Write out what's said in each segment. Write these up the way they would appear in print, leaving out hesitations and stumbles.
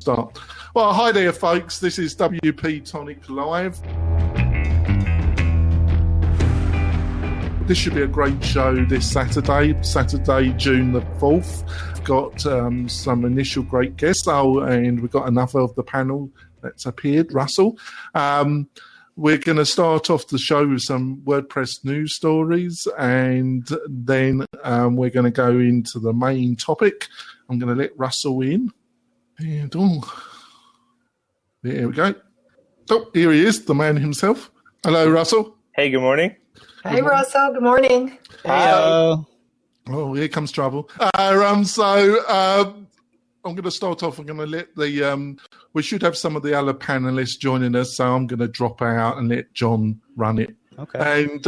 start. Well, hi there, folks. This is WP-Tonic Live. This should be a great show this Saturday, June the 4th. We've got some initial great guests, and we've got another of the panel that's appeared, Russell. We're going to start off the show with some WordPress news stories, and then we're going to go into the main topic. I'm going to let Russell in. And, there we go. Oh, here he is, the man himself. Hello, Russell. Hey, good morning. Hey, Russell. Good morning. Hello. Oh, here comes trouble. I'm going to start off. I'm going to let we should have some of the other panelists joining us, so I'm going to drop out and let John run it. Okay. And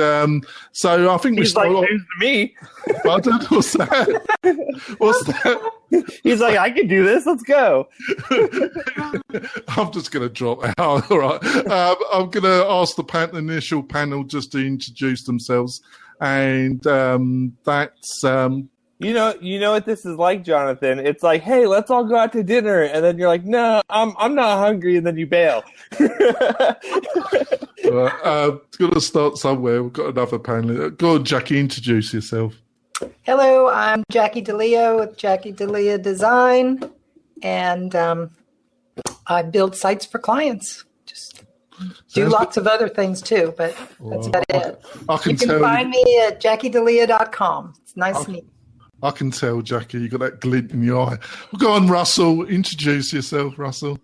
so I think He's like, who's me? Pardon? What's that? What's that? He's like, I can do this. Let's go. I'm just going to drop out. All right. I'm going to ask the initial panel just to introduce themselves, and that's. You know what this is like, Jonathan. It's like, hey, let's all go out to dinner, and then you're like, no, I'm not hungry, and then you bail. Got to start somewhere. We've got another panel. Go on, Jackie, introduce yourself. Hello, I'm Jackie DeLeo with Jackie DeLeo Design, and I build sites for clients. Just do lots of other things too, but that's about it. You can find me at JackieDeLeo.com. It's nice to meet you. I can tell, Jackie, you got that glint in your eye. Well, go on, Russell. Introduce yourself, Russell.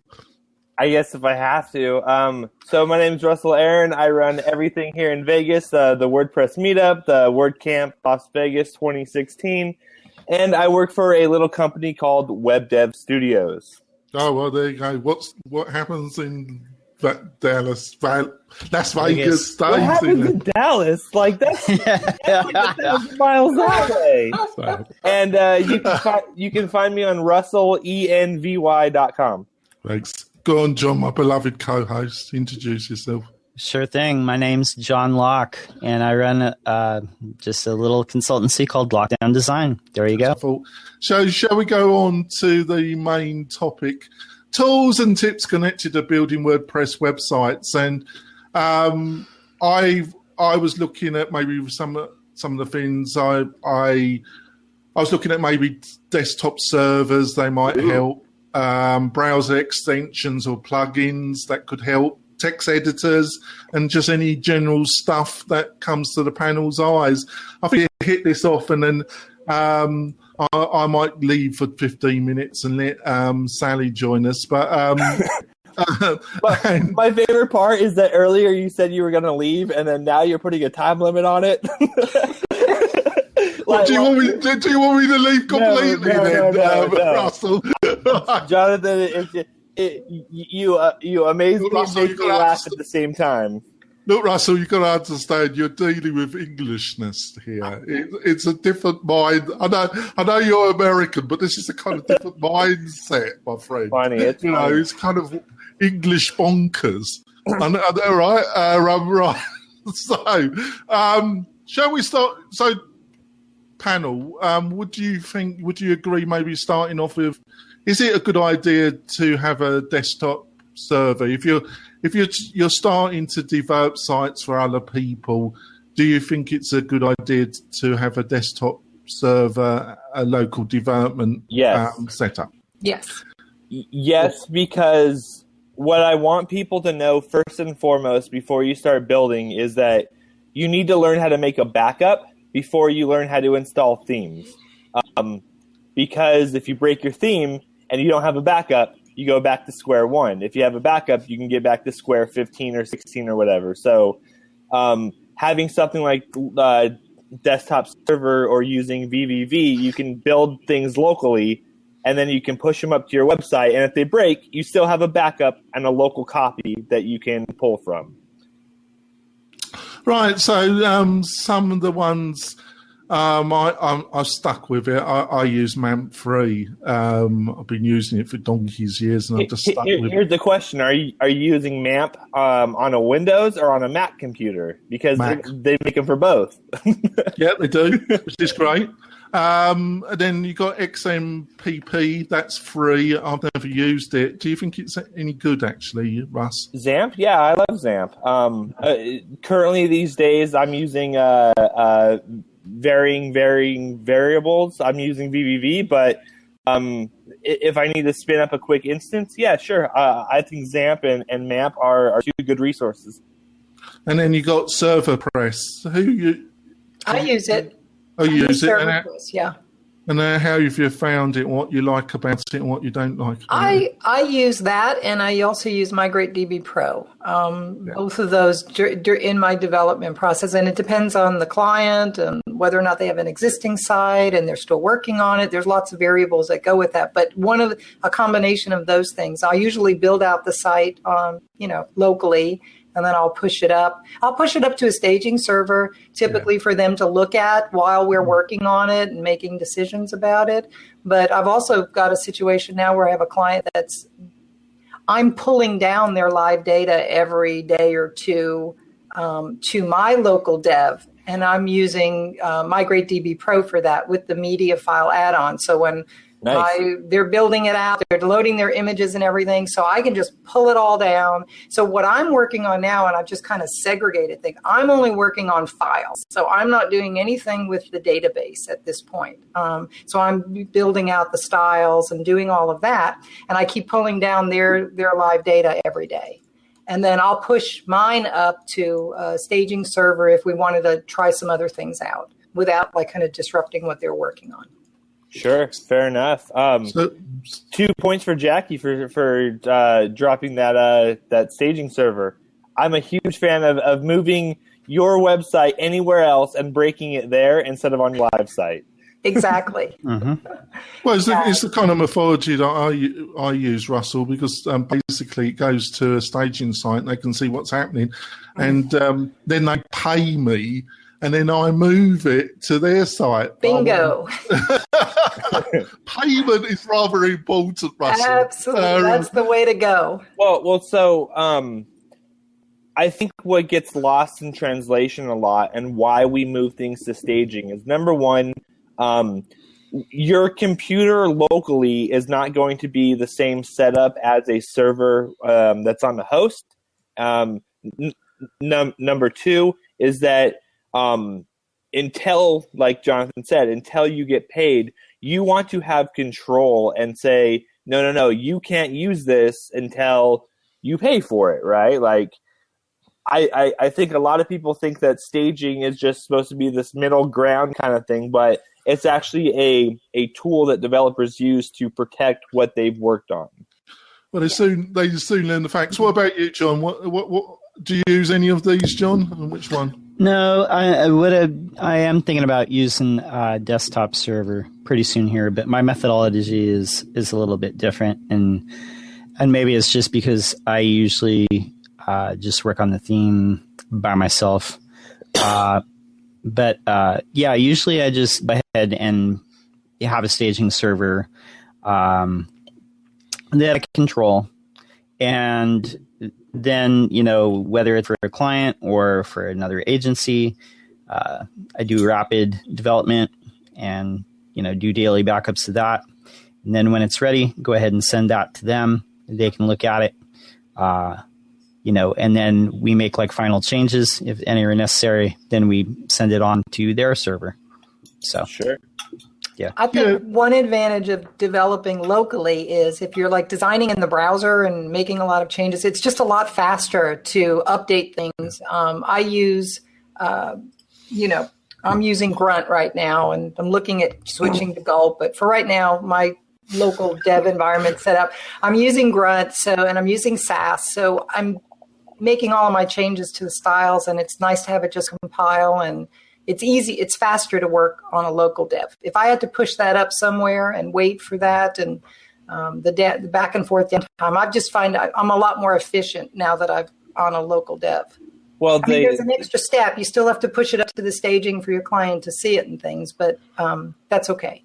I guess if I have to. So my name is Russell Aaron. I run everything here in Vegas, the WordPress Meetup, the WordCamp Las Vegas 2016, and I work for a little company called Web Dev Studios. Oh, well, there you go. What happens in Dallas, Las Vegas? What happens in Dallas? Like, that's 1,000 miles that way. And you can find me on RussellENVY.com. Thanks. Go on, John, my beloved co-host. Introduce yourself. Sure thing. My name's John Locke, and I run just a little consultancy called Lockdown Design. There you go. So shall we go on to the main topic? Tools and tips connected to building WordPress websites. And I was looking at maybe some of the things. I was looking at maybe desktop servers. They might help. Browser extensions or plugins that could help, text editors, and just any general stuff that comes to the panel's eyes. I think you hit this off, and then I might leave for 15 minutes and let Sally join us. But my favorite part is that earlier you said you were going to leave, and then now you're putting a time limit on it. Do you want me to leave completely no. Russell? Jonathan, you amaze me and make me laugh at the same time. Look, Russell, you've got to understand you're dealing with Englishness here. It's a different mind. I know you're American, but this is a kind of different mindset, my friend. Funny, it's kind of English bonkers. I know, right? Right. So, shall we start? So, panel, would you agree maybe starting off with, is it a good idea to have a desktop server? If you're starting to develop sites for other people, do you think it's a good idea to have a desktop server, a local development setup? Yes. Yes, because what I want people to know first and foremost before you start building is that you need to learn how to make a backup before you learn how to install themes. Because if you break your theme and you don't have a backup, you go back to square one. If you have a backup, you can get back to square 15 or 16 or whatever. So having something like desktop server or using VVV, you can build things locally, and then you can push them up to your website. And if they break, you still have a backup and a local copy that you can pull from. Right, so some of the ones I stuck with it. I use MAMP 3. I've been using it for donkey's years, and I've just stuck with it. Here's the question: Are you using MAMP on a Windows or on a Mac computer? Because they make them for both. Yeah, they do, which is great. And then you got XMPP. That's free. I've never used it. Do you think it's any good, actually, Russ? XAMPP? Yeah, I love XAMPP. Currently, these days, I'm using varying variables. I'm using VVV, but if I need to spin up a quick instance, yeah, sure. I think XAMPP and MAMP are two good resources. And then you got ServerPress. I use it. Oh, you use it? Yeah. And how have you found it? What you like about it and what you don't like about it? I use that, and I also use MigrateDB Pro. Both of those in my development process, and it depends on the client and whether or not they have an existing site and they're still working on it. There's lots of variables that go with that, but a combination of those things. I usually build out the site, locally. And then I'll push it up. I'll push it up to a staging server, typically for them to look at while we're working on it and making decisions about it. But I've also got a situation now where I have a client I'm pulling down their live data every day or two to my local dev. And I'm using MigrateDB Pro for that with the media file add-on. So when they're building it out, they're loading their images and everything, so I can just pull it all down. So what I'm working on now, and I've just kind of segregated things, I'm only working on files. So I'm not doing anything with the database at this point. So I'm building out the styles and doing all of that, and I keep pulling down their live data every day. And then I'll push mine up to a staging server if we wanted to try some other things out without kind of disrupting what they're working on. Sure, fair enough. 2 points for Jackie for dropping that staging server. I'm a huge fan of moving your website anywhere else and breaking it there instead of on your live site. Exactly. Mm-hmm. Well, it's the kind of methodology that I use, Russell, because basically it goes to a staging site and they can see what's happening, and then they pay me. And then I move it to their site. Bingo. Payment is rather important, Russell. Absolutely. That's the way to go. Well, so I think what gets lost in translation a lot and why we move things to staging is, number one, your computer locally is not going to be the same setup as a server that's on the host. Number two is that until, like Jonathan said, until you get paid, you want to have control and say, no, you can't use this until you pay for it, right? Like, I think a lot of people think that staging is just supposed to be this middle ground kind of thing, but it's actually a tool that developers use to protect what they've worked on. Well, they soon learn the facts. What about you, John? What do you use any of these, John? And which one? No, I am thinking about using a desktop server pretty soon here, but my methodology is a little bit different, and maybe it's just because I usually just work on the theme by myself. But usually I just go ahead and have a staging server that I control, and then, whether it's for a client or for another agency, I do rapid development and, do daily backups to that. And then when it's ready, go ahead and send that to them. They can look at it, and then we make final changes. If any are necessary, then we send it on to their server. So, sure. Yeah. I think one advantage of developing locally is if you're designing in the browser and making a lot of changes, it's just a lot faster to update things. I use, I'm using Grunt right now, and I'm looking at switching to Gulp. But for right now, my local dev environment set up, I'm using Grunt, and I'm using Sass. So I'm making all of my changes to the styles, and it's nice to have it just compile, and it's easy. It's faster to work on a local dev. If I had to push that up somewhere and wait for that and the back and forth time, I just find I'm a lot more efficient now that I'm on a local dev. Well, there's an extra step. You still have to push it up to the staging for your client to see it and things, but that's okay.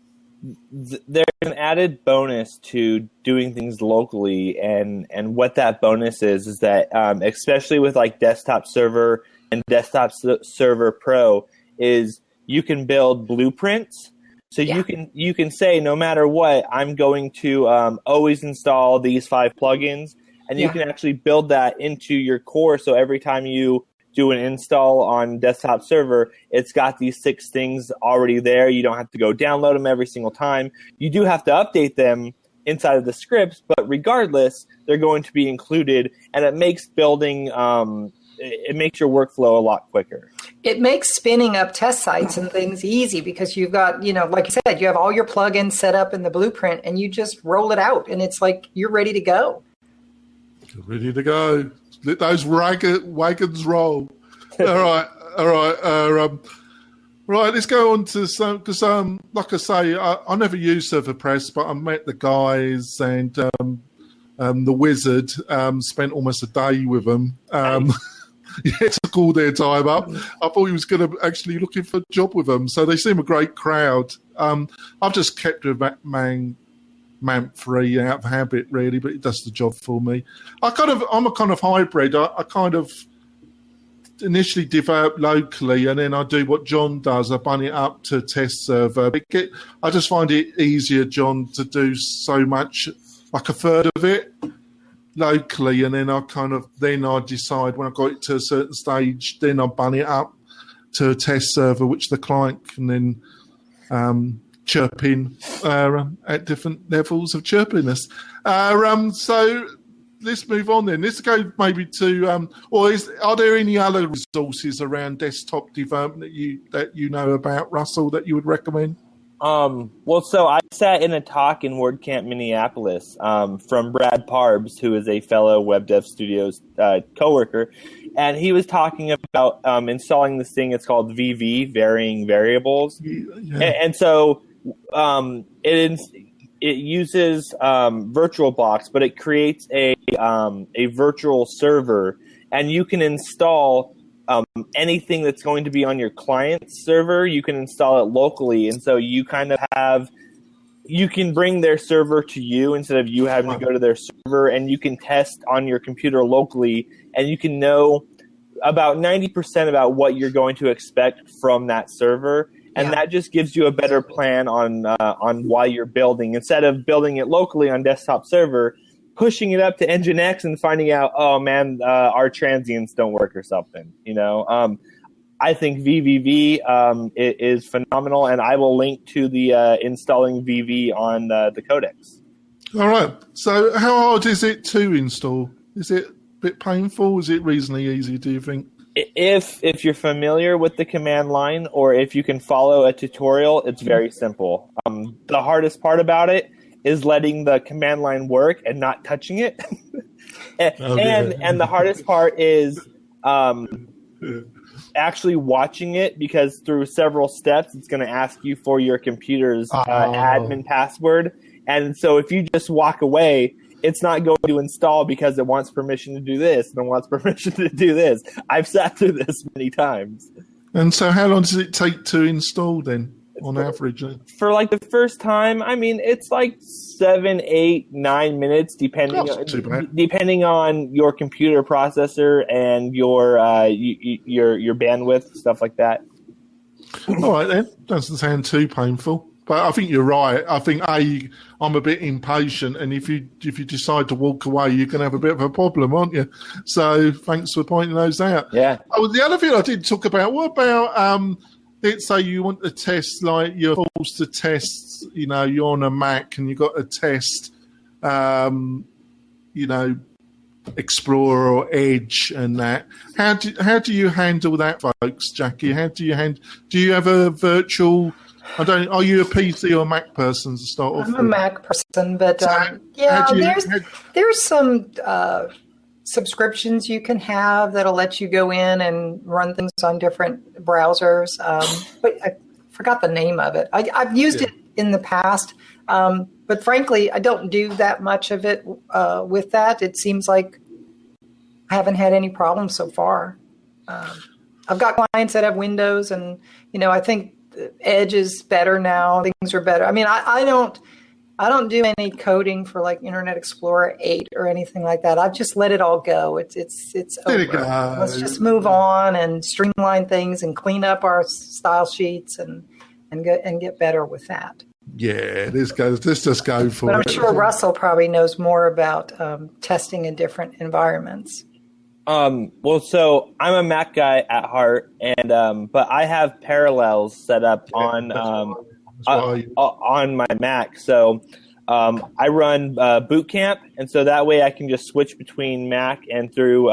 There's an added bonus to doing things locally, and what that bonus is that especially with Desktop Server and Desktop Server Pro, is you can build blueprints So you can say, no matter what, I'm going to always install these 5 plugins, and you can actually build that into your core. So every time you do an install on desktop server, it's got these 6 things already there. You don't have to go download them every single time. You do have to update them inside of the scripts, but regardless, they're going to be included, and it makes building it makes your workflow a lot quicker. It makes spinning up test sites and things easy because you've got, like you said, you have all your plugins set up in the blueprint and you just roll it out and it's like you're ready to go. You're ready to go. Let those wagons roll. All right. Right, let's go on to some, because like I say, I never used ServerPress, but I met the guys and the wizard, spent almost a day with them. Yeah, took all their time up. I thought he was going to actually looking for a job with them. So they seem a great crowd. I've just kept a MAMP free out of habit, really, but it does the job for me. I'm a kind of hybrid. I kind of initially develop locally, and then I do what John does. I bun it up to test server. I just find it easier, John, to do so much, like a third of it locally, and then I decide when I got it to a certain stage, then I bun it up to a test server, which the client can then chirp in at different levels of chirpiness. So let's move on then. Let's go maybe to, are there any other resources around desktop development that you know about, Russell, that you would recommend? So I sat in a talk in WordCamp Minneapolis from Brad Parbs, who is a fellow Web Dev Studios coworker, and he was talking about installing this thing. It's called VV, Varying Variables, and so it uses VirtualBox, but it creates a virtual server, and you can install anything that's going to be on your client's server. You can install it locally, and so you you can bring their server to you instead of you having to go to their server, and you can test on your computer locally, and you can know about 90% about what you're going to expect from that server. And that just gives you a better plan on why you're building, instead of building it locally on desktop server, pushing it up to Nginx and finding out, oh man, our transients don't work or something. I think VVV is phenomenal, and I will link to the installing VV on the codex. All right. So how hard is it to install? Is it a bit painful? Is it reasonably easy, do you think? If you're familiar with the command line, or if you can follow a tutorial, it's very simple. The hardest part about it is letting the command line work and not touching it. And the hardest part is actually watching it, because through several steps, it's going to ask you for your computer's admin password. And so if you just walk away, it's not going to install because it wants permission to do this and it wants permission to do this. I've sat through this many times. And so how long does it take to install then, on average? For like the first time, I mean, it's like 7, 8, 9 minutes, depending on your computer processor and your bandwidth, stuff like that. All right then, doesn't sound too painful. But I think you're right. I think I'm a bit impatient, and if you decide to walk away, you're going to have a bit of a problem, aren't you? So thanks for pointing those out. Yeah. Oh, the other thing I did talk about. What about let's say you want to test, like you're forced to test. You're on a Mac and you got to test, Explorer or Edge and that. How do you handle that, folks, Jackie? Do you have a virtual? Are you a PC or Mac person to start off with? I'm a Mac person, but there's some subscriptions you can have that'll let you go in and run things on different browsers. But I forgot the name of it. I've used it in the past, but frankly, I don't do that much of it with that. It seems like I haven't had any problems so far. I've got clients that have Windows, and I think Edge is better now. Things are better. I mean, I don't do any coding for like Internet Explorer 8 or anything like that. I've just let it all go. It's over. Let's just move on and streamline things and clean up our style sheets and and get better with that. Yeah, let's just go for But it. I'm sure Russell probably knows more about testing in different environments. Well, so I'm a Mac guy at heart, and but I have Parallels set up on my Mac. So I run Boot Camp, and so that way I can just switch between Mac and through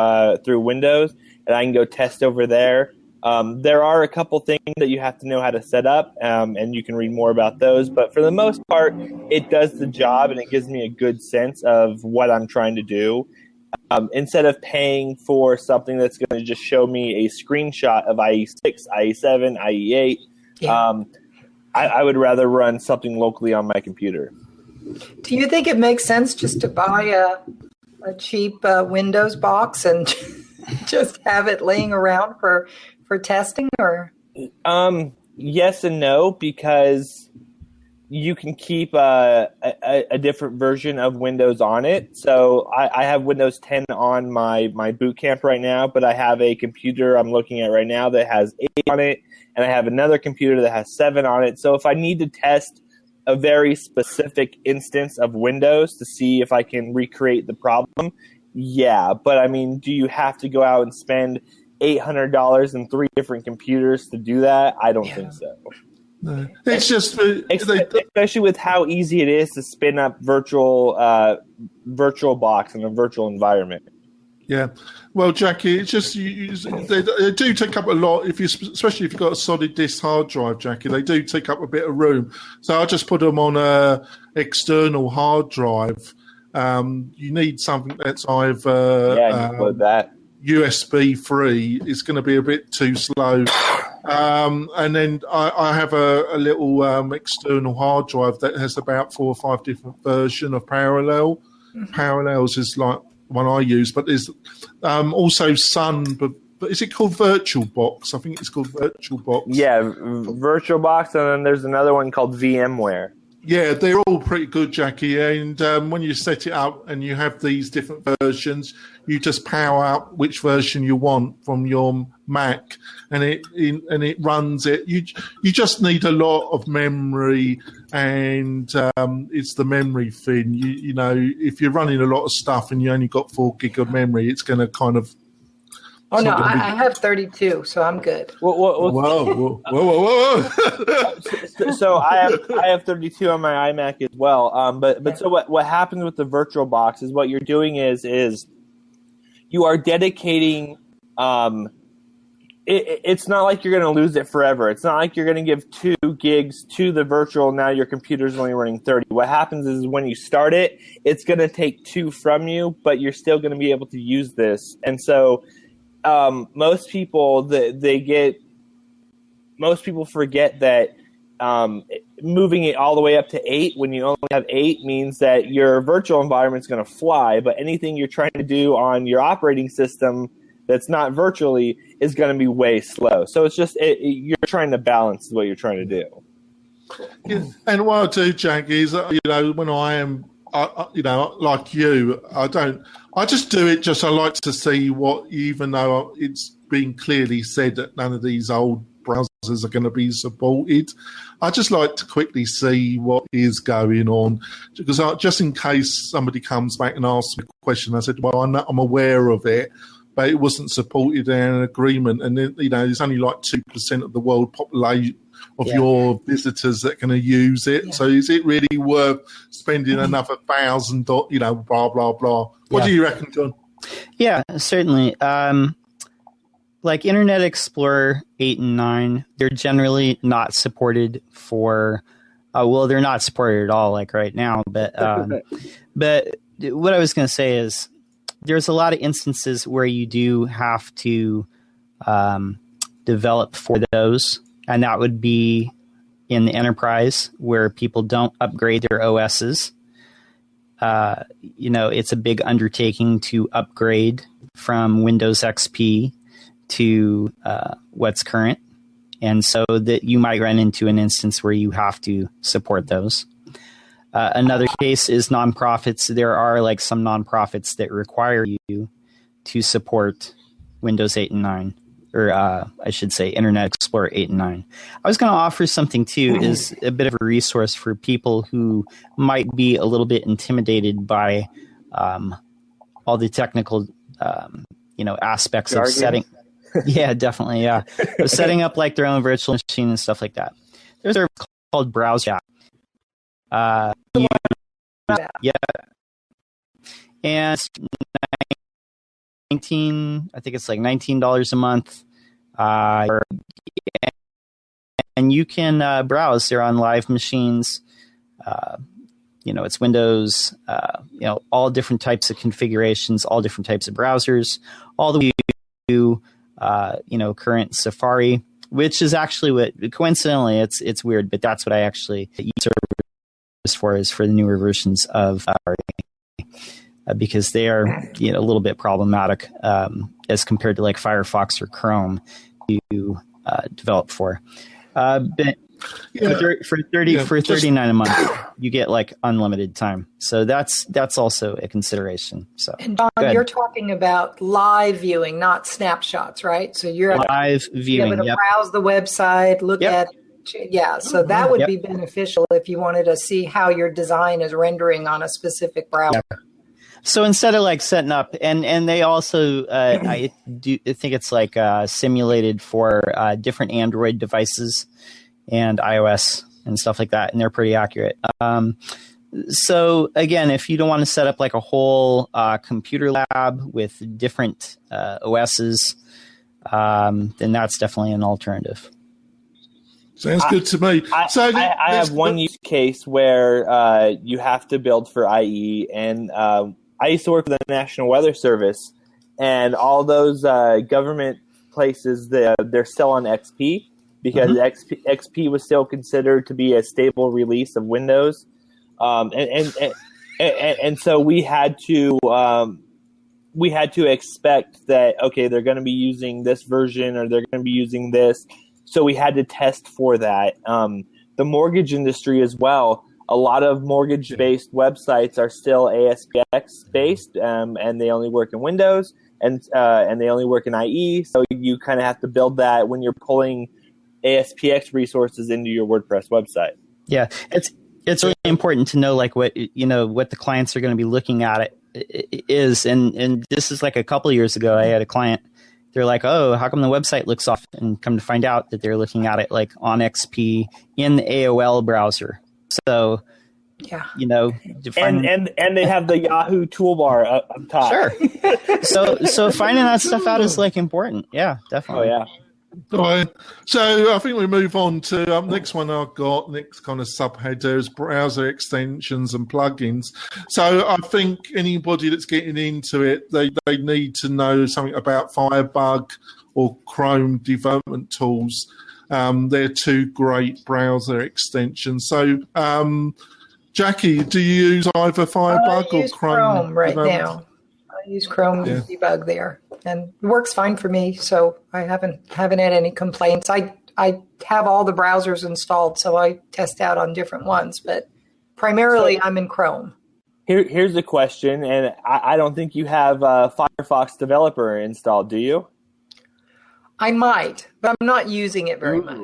Windows, and I can go test over there. There are a couple things that you have to know how to set up, and you can read more about those. But for the most part, it does the job, and it gives me a good sense of what I'm trying to do. Instead of paying for something that's going to just show me a screenshot of IE6, IE7, IE8, I would rather run something locally on my computer. Do you think it makes sense just to buy a cheap Windows box and just have it laying around for testing? Or yes and no, because you can keep a different version of Windows on it. So I have Windows 10 on my boot camp right now, but I have a computer I'm looking at right now that has 8 on it, and I have another computer that has 7 on it. So if I need to test a very specific instance of Windows to see if I can recreate the problem, yeah. But I mean, do you have to go out and spend $800 in 3 different computers to do that? I don't think so. No. It's just especially with how easy it is to spin up virtual box in a virtual environment. Yeah, well, Jackie, it's just they do take up a lot. Especially if you've got a solid disk hard drive, Jackie, they do take up a bit of room. So I just put them on a external hard drive. You need something that's either that. USB 3 is going to be a bit too slow. And then I have a little external hard drive that has about 4 or 5 different versions of Parallel. Parallels is like one I use, but there's also Sun, but is it called VirtualBox? I think it's called VirtualBox. Yeah, VirtualBox, and then there's another one called VMware. Yeah, they're all pretty good, Jackie. And when you set it up and you have these different versions, you just power up which version you want from your Mac, and it runs it. You just need a lot of memory, and it's the memory thing. You know, if you're running a lot of stuff and you only got 4 gig of memory, it's going to kind of. Oh no, I have 32, so I'm good. Whoa. So I have 32 on my iMac as well. But so what happens with the VirtualBox is what you're doing is you are dedicating. It's not like you're going to lose it forever. It's not like you're going to give 2 gigs to the virtual. Now your computer's only running 30. What happens is when you start it, it's going to take 2 from you, but you're still going to be able to use this. And so. Most people forget that moving it all the way up to 8 when you only have 8 means that your virtual environment is going to fly, but anything you're trying to do on your operating system that's not virtually is going to be way slow. So it's just you're trying to balance what you're trying to do. Yeah. And what I do, Jack, is when I am. Like you, I just do it I like to see what, even though it's been clearly said that none of these old browsers are going to be supported, I just like to quickly see what is going on, because just in case somebody comes back and asks me a question, I said, well, I'm aware of it, but it wasn't supported in an agreement, and there's only like 2% of the world population of your visitors that are going to use it. Yeah. So is it really worth spending another $1,000, blah, blah, blah. What do you reckon, John? Yeah, certainly. Like Internet Explorer 8 and 9, they're generally not supported for, they're not supported at all, like right now. But what I was going to say is there's a lot of instances where you do have to develop for those. And that would be in the enterprise where people don't upgrade their OSs. It's a big undertaking to upgrade from Windows XP to what's current. And so that you might run into an instance where you have to support those. Another case is nonprofits. There are like some nonprofits that require you to support Windows 8 and 9. or I should say Internet Explorer 8 and 9. I was going to offer something too, is a bit of a resource for people who might be a little bit intimidated by all the technical, aspects of setting. Yeah, definitely. Yeah. Setting up like their own virtual machine and stuff like that. There's a service called Browse Chat. Yeah. And I think it's like $19 a month. And you can browse. They're on live machines. It's Windows, all different types of configurations, all different types of browsers, all the way to, current Safari, which is actually what, coincidentally, it's weird, but that's what I actually use service for, is for the newer versions of Safari, because they are, a little bit problematic as compared to like Firefox or Chrome to develop for. But for $39 a month, you get like unlimited time. So that's also a consideration. So, and Don, you're talking about live viewing, not snapshots, right? So you're live viewing. Able to browse the website, look at. Yeah, so that would be beneficial if you wanted to see how your design is rendering on a specific browser. Yep. So instead of like setting up, and they also, I think it's like simulated for different Android devices and iOS and stuff like that, and they're pretty accurate. So again, if you don't want to set up like a whole computer lab with different OSs, then that's definitely an alternative. Sounds good to me. I have one use case where you have to build for IE, and I used to work for the National Weather Service, and all those government places, they're still on XP, because XP was still considered to be a stable release of Windows, and so we had to expect that, okay, they're going to be using this version, or they're going to be using this. So we had to test for that. The mortgage industry as well. A lot of mortgage-based websites are still ASPX-based, and they only work in Windows, and they only work in IE. So you kind of have to build that when you're pulling ASPX resources into your WordPress website. Yeah, it's really important to know like what the clients are going to be looking at it is, and this is like a couple of years ago. I had a client. They're like, oh, how come the website looks off? And come to find out that they're looking at it like on XP in the AOL browser. So, and they have the Yahoo toolbar up top. Sure. So finding that stuff out is like important. Yeah, definitely. Oh yeah. All right. So I think we move on to next one I've got, next kind of subheader is browser extensions and plugins. So I think anybody that's getting into it, they need to know something about Firebug or Chrome development tools. They're two great browser extensions. So, Jackie, do you use either Firebug or Chrome right now? I use Chrome debug there, and it works fine for me. So I haven't had any complaints. I have all the browsers installed, so I test out on different ones, but primarily I'm in Chrome. Here's a question, and I don't think you have Firefox Developer installed, do you? I might, but I'm not using it very much.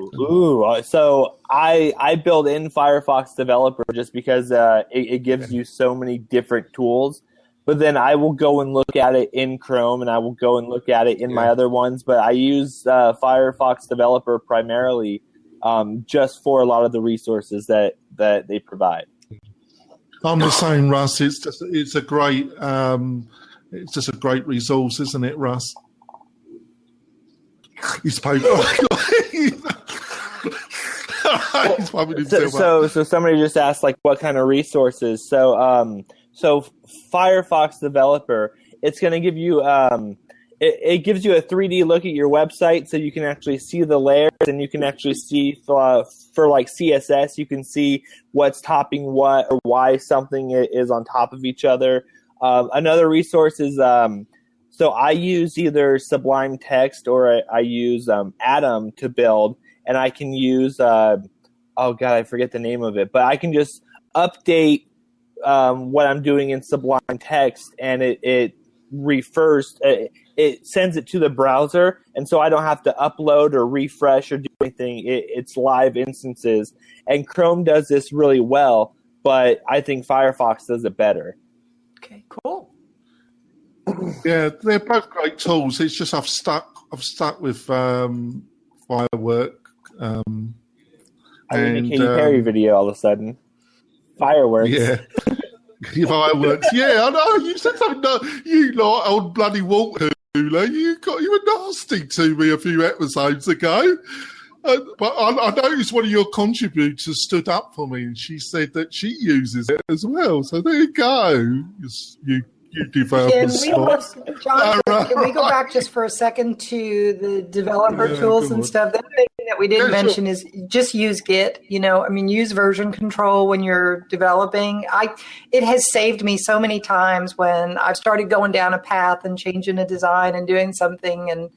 So I build in Firefox Developer just because it gives you so many different tools. But then I will go and look at it in Chrome, and I will go and look at it in my other ones. But I use Firefox Developer primarily just for a lot of the resources that they provide. I'm the same, Russ. It's just a great resource, isn't it, Russ? He's probably so somebody just asked like what kind of resources. So Firefox Developer, it's going to give you it gives you a 3D look at your website, so you can actually see the layers, and you can actually see for like CSS, you can see what's topping what or why something is on top of each other. Another resource is so I use either Sublime Text or I use Atom to build, and I can use I forget the name of it, but I can just update what I'm doing in Sublime Text, and it refers. it sends it to the browser, and so I don't have to upload or refresh or do anything. It's live instances, and Chrome does this really well, but I think Firefox does it better. Okay, cool. Yeah, they're both great tools. It's just I've stuck with Firework. I need a Katy Perry video all of a sudden. Fireworks. Yeah. Fireworks. Yeah, I know. You said something. You like old bloody water cooler. You were nasty to me a few episodes ago. But I noticed one of your contributors stood up for me, and she said that she uses it as well. So there you go. You developers. John, can we go back just for a second to the developer tools and stuff? The other thing that we didn't mention is just use Git. Use version control when you're developing. It has saved me so many times when I've started going down a path and changing a design and doing something. And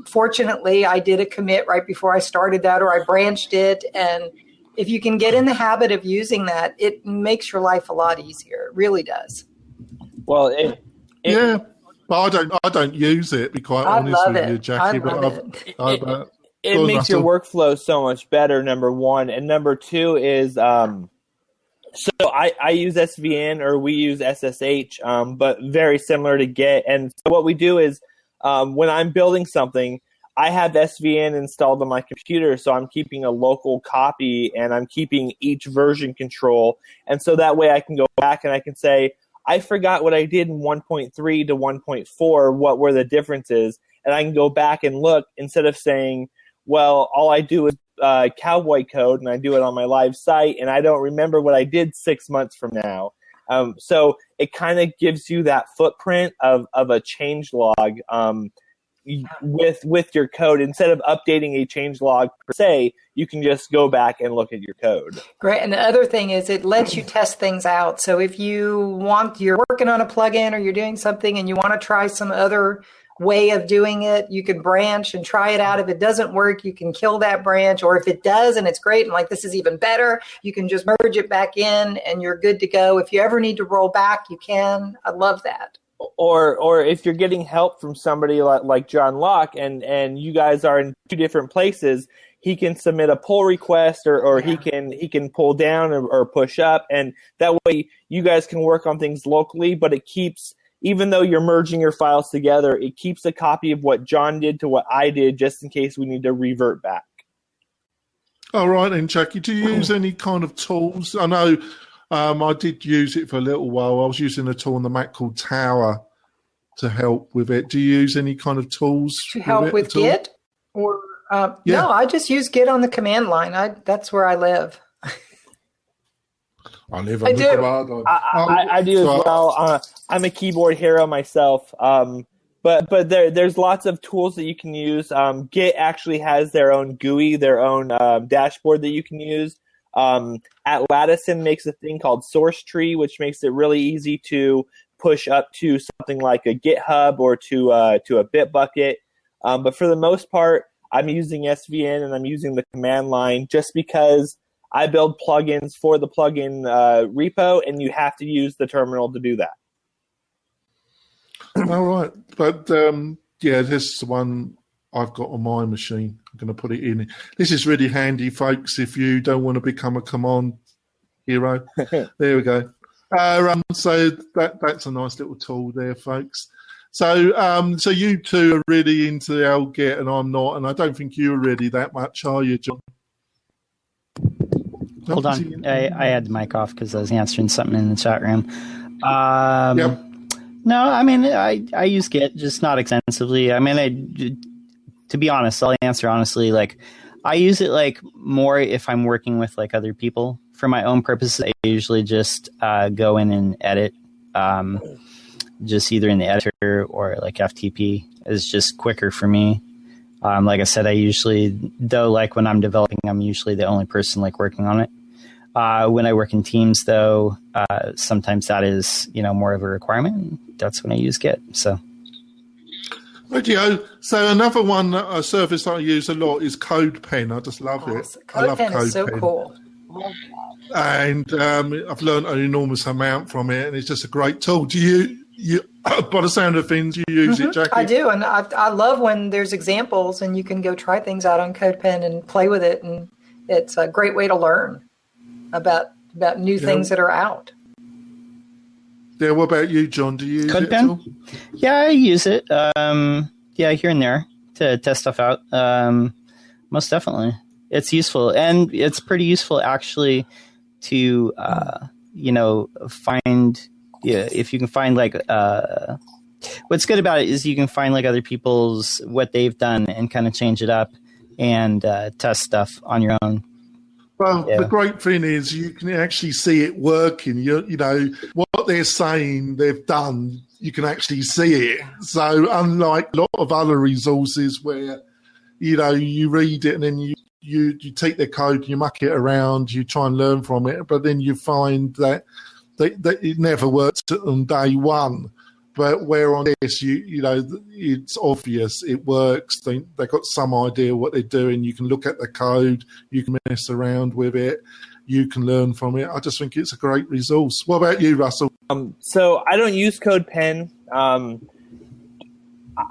fortunately, I did a commit right before I started that, or I branched it. And if you can get in the habit of using that, it makes your life a lot easier. It really does. Well, yeah, but I don't use it. Be quite honest with you, Jackie. It makes your workflow so much better. Number one, and number two is so I use SVN, or we use SSH, but very similar to Git. And so what we do is when I'm building something, I have SVN installed on my computer, so I'm keeping a local copy and I'm keeping each version control, and so that way I can go back and I can say, I forgot what I did in 1.3 to 1.4, what were the differences, and I can go back and look instead of saying, well, all I do is cowboy code and I do it on my live site and I don't remember what I did 6 months from now. So it kind of gives you that footprint of a change log with your code. Instead of updating a change log per se, you can just go back and look at your code. Great. And the other thing is it lets you test things out. So if you're working on a plugin or you're doing something and you want to try some other way of doing it, you can branch and try it out. If it doesn't work, you can kill that branch. Or if it does and it's great and like this is even better, you can just merge it back in and you're good to go. If you ever need to roll back, you can. I love that. Or if you're getting help from somebody like John Locke and you guys are in two different places, he can submit a pull request or he can pull down or push up, and that way you guys can work on things locally, but it keeps, even though you're merging your files together, it keeps a copy of what John did to what I did just in case we need to revert back. All right then, Jackie, do you use any kind of tools? I know I did use it for a little while. I was using a tool on the Mac called Tower to help with it. Do you use any kind of tools to help with Git? Or no, I just use Git on the command line. That's where I live. I do as well. I'm a keyboard hero myself. But there's lots of tools that you can use. Git actually has their own GUI, their own dashboard that you can use. Atlatison makes a thing called Source Tree, which makes it really easy to push up to something like a GitHub or to a Bitbucket. But for the most part, I'm using SVN and I'm using the command line just because I build plugins for the plugin repo, and you have to use the terminal to do that. All right. But, this is the one I've got on my machine. I'm going to put it in. This is really handy, folks, if you don't want to become a command hero. There we go. So that's a nice little tool there, folks. So you two are really into the old Git, and I'm not, and I don't think you're really that much, are you, John? Hold on. I had the mic off because I was answering something in the chat room. No, I mean, I use Git, just not extensively. I mean, to be honest, I'll answer honestly. Like, I use it like more if I'm working with like other people. For my own purposes, I usually just go in and edit, just either in the editor or like FTP. It's just quicker for me. Like I said, I usually, though, like when I'm developing, I'm usually the only person like working on it. When I work in teams, though, sometimes that is, more of a requirement. That's when I use Git. So. Radio. So another one, a service that I use a lot is CodePen. I just love it. I love CodePen is so cool. And I've learned an enormous amount from it, and it's just a great tool. Do you by the sound of things, you use it, Jackie. I do, and I love when there's examples and you can go try things out on CodePen and play with it, and it's a great way to learn about new things that are out. Yeah, what about you, John? Do you use it at all? Yeah, I use it. Here and there to test stuff out. Most definitely. It's useful, and it's pretty useful actually to find if you can find what's good about it is you can find like other people's what they've done and kind of change it up and test stuff on your own. Well, the great thing is you can actually see it working. You know what they're saying they've done. You can actually see it. So unlike a lot of other resources where you read it and then you take their code, you muck it around, you try and learn from it, but then you find that it never worked on day one. But where on this, it's obvious it works. They've got some idea what they're doing. You can look at the code, you can mess around with it, you can learn from it. I just think it's a great resource. What about you, Russell? So I don't use CodePen.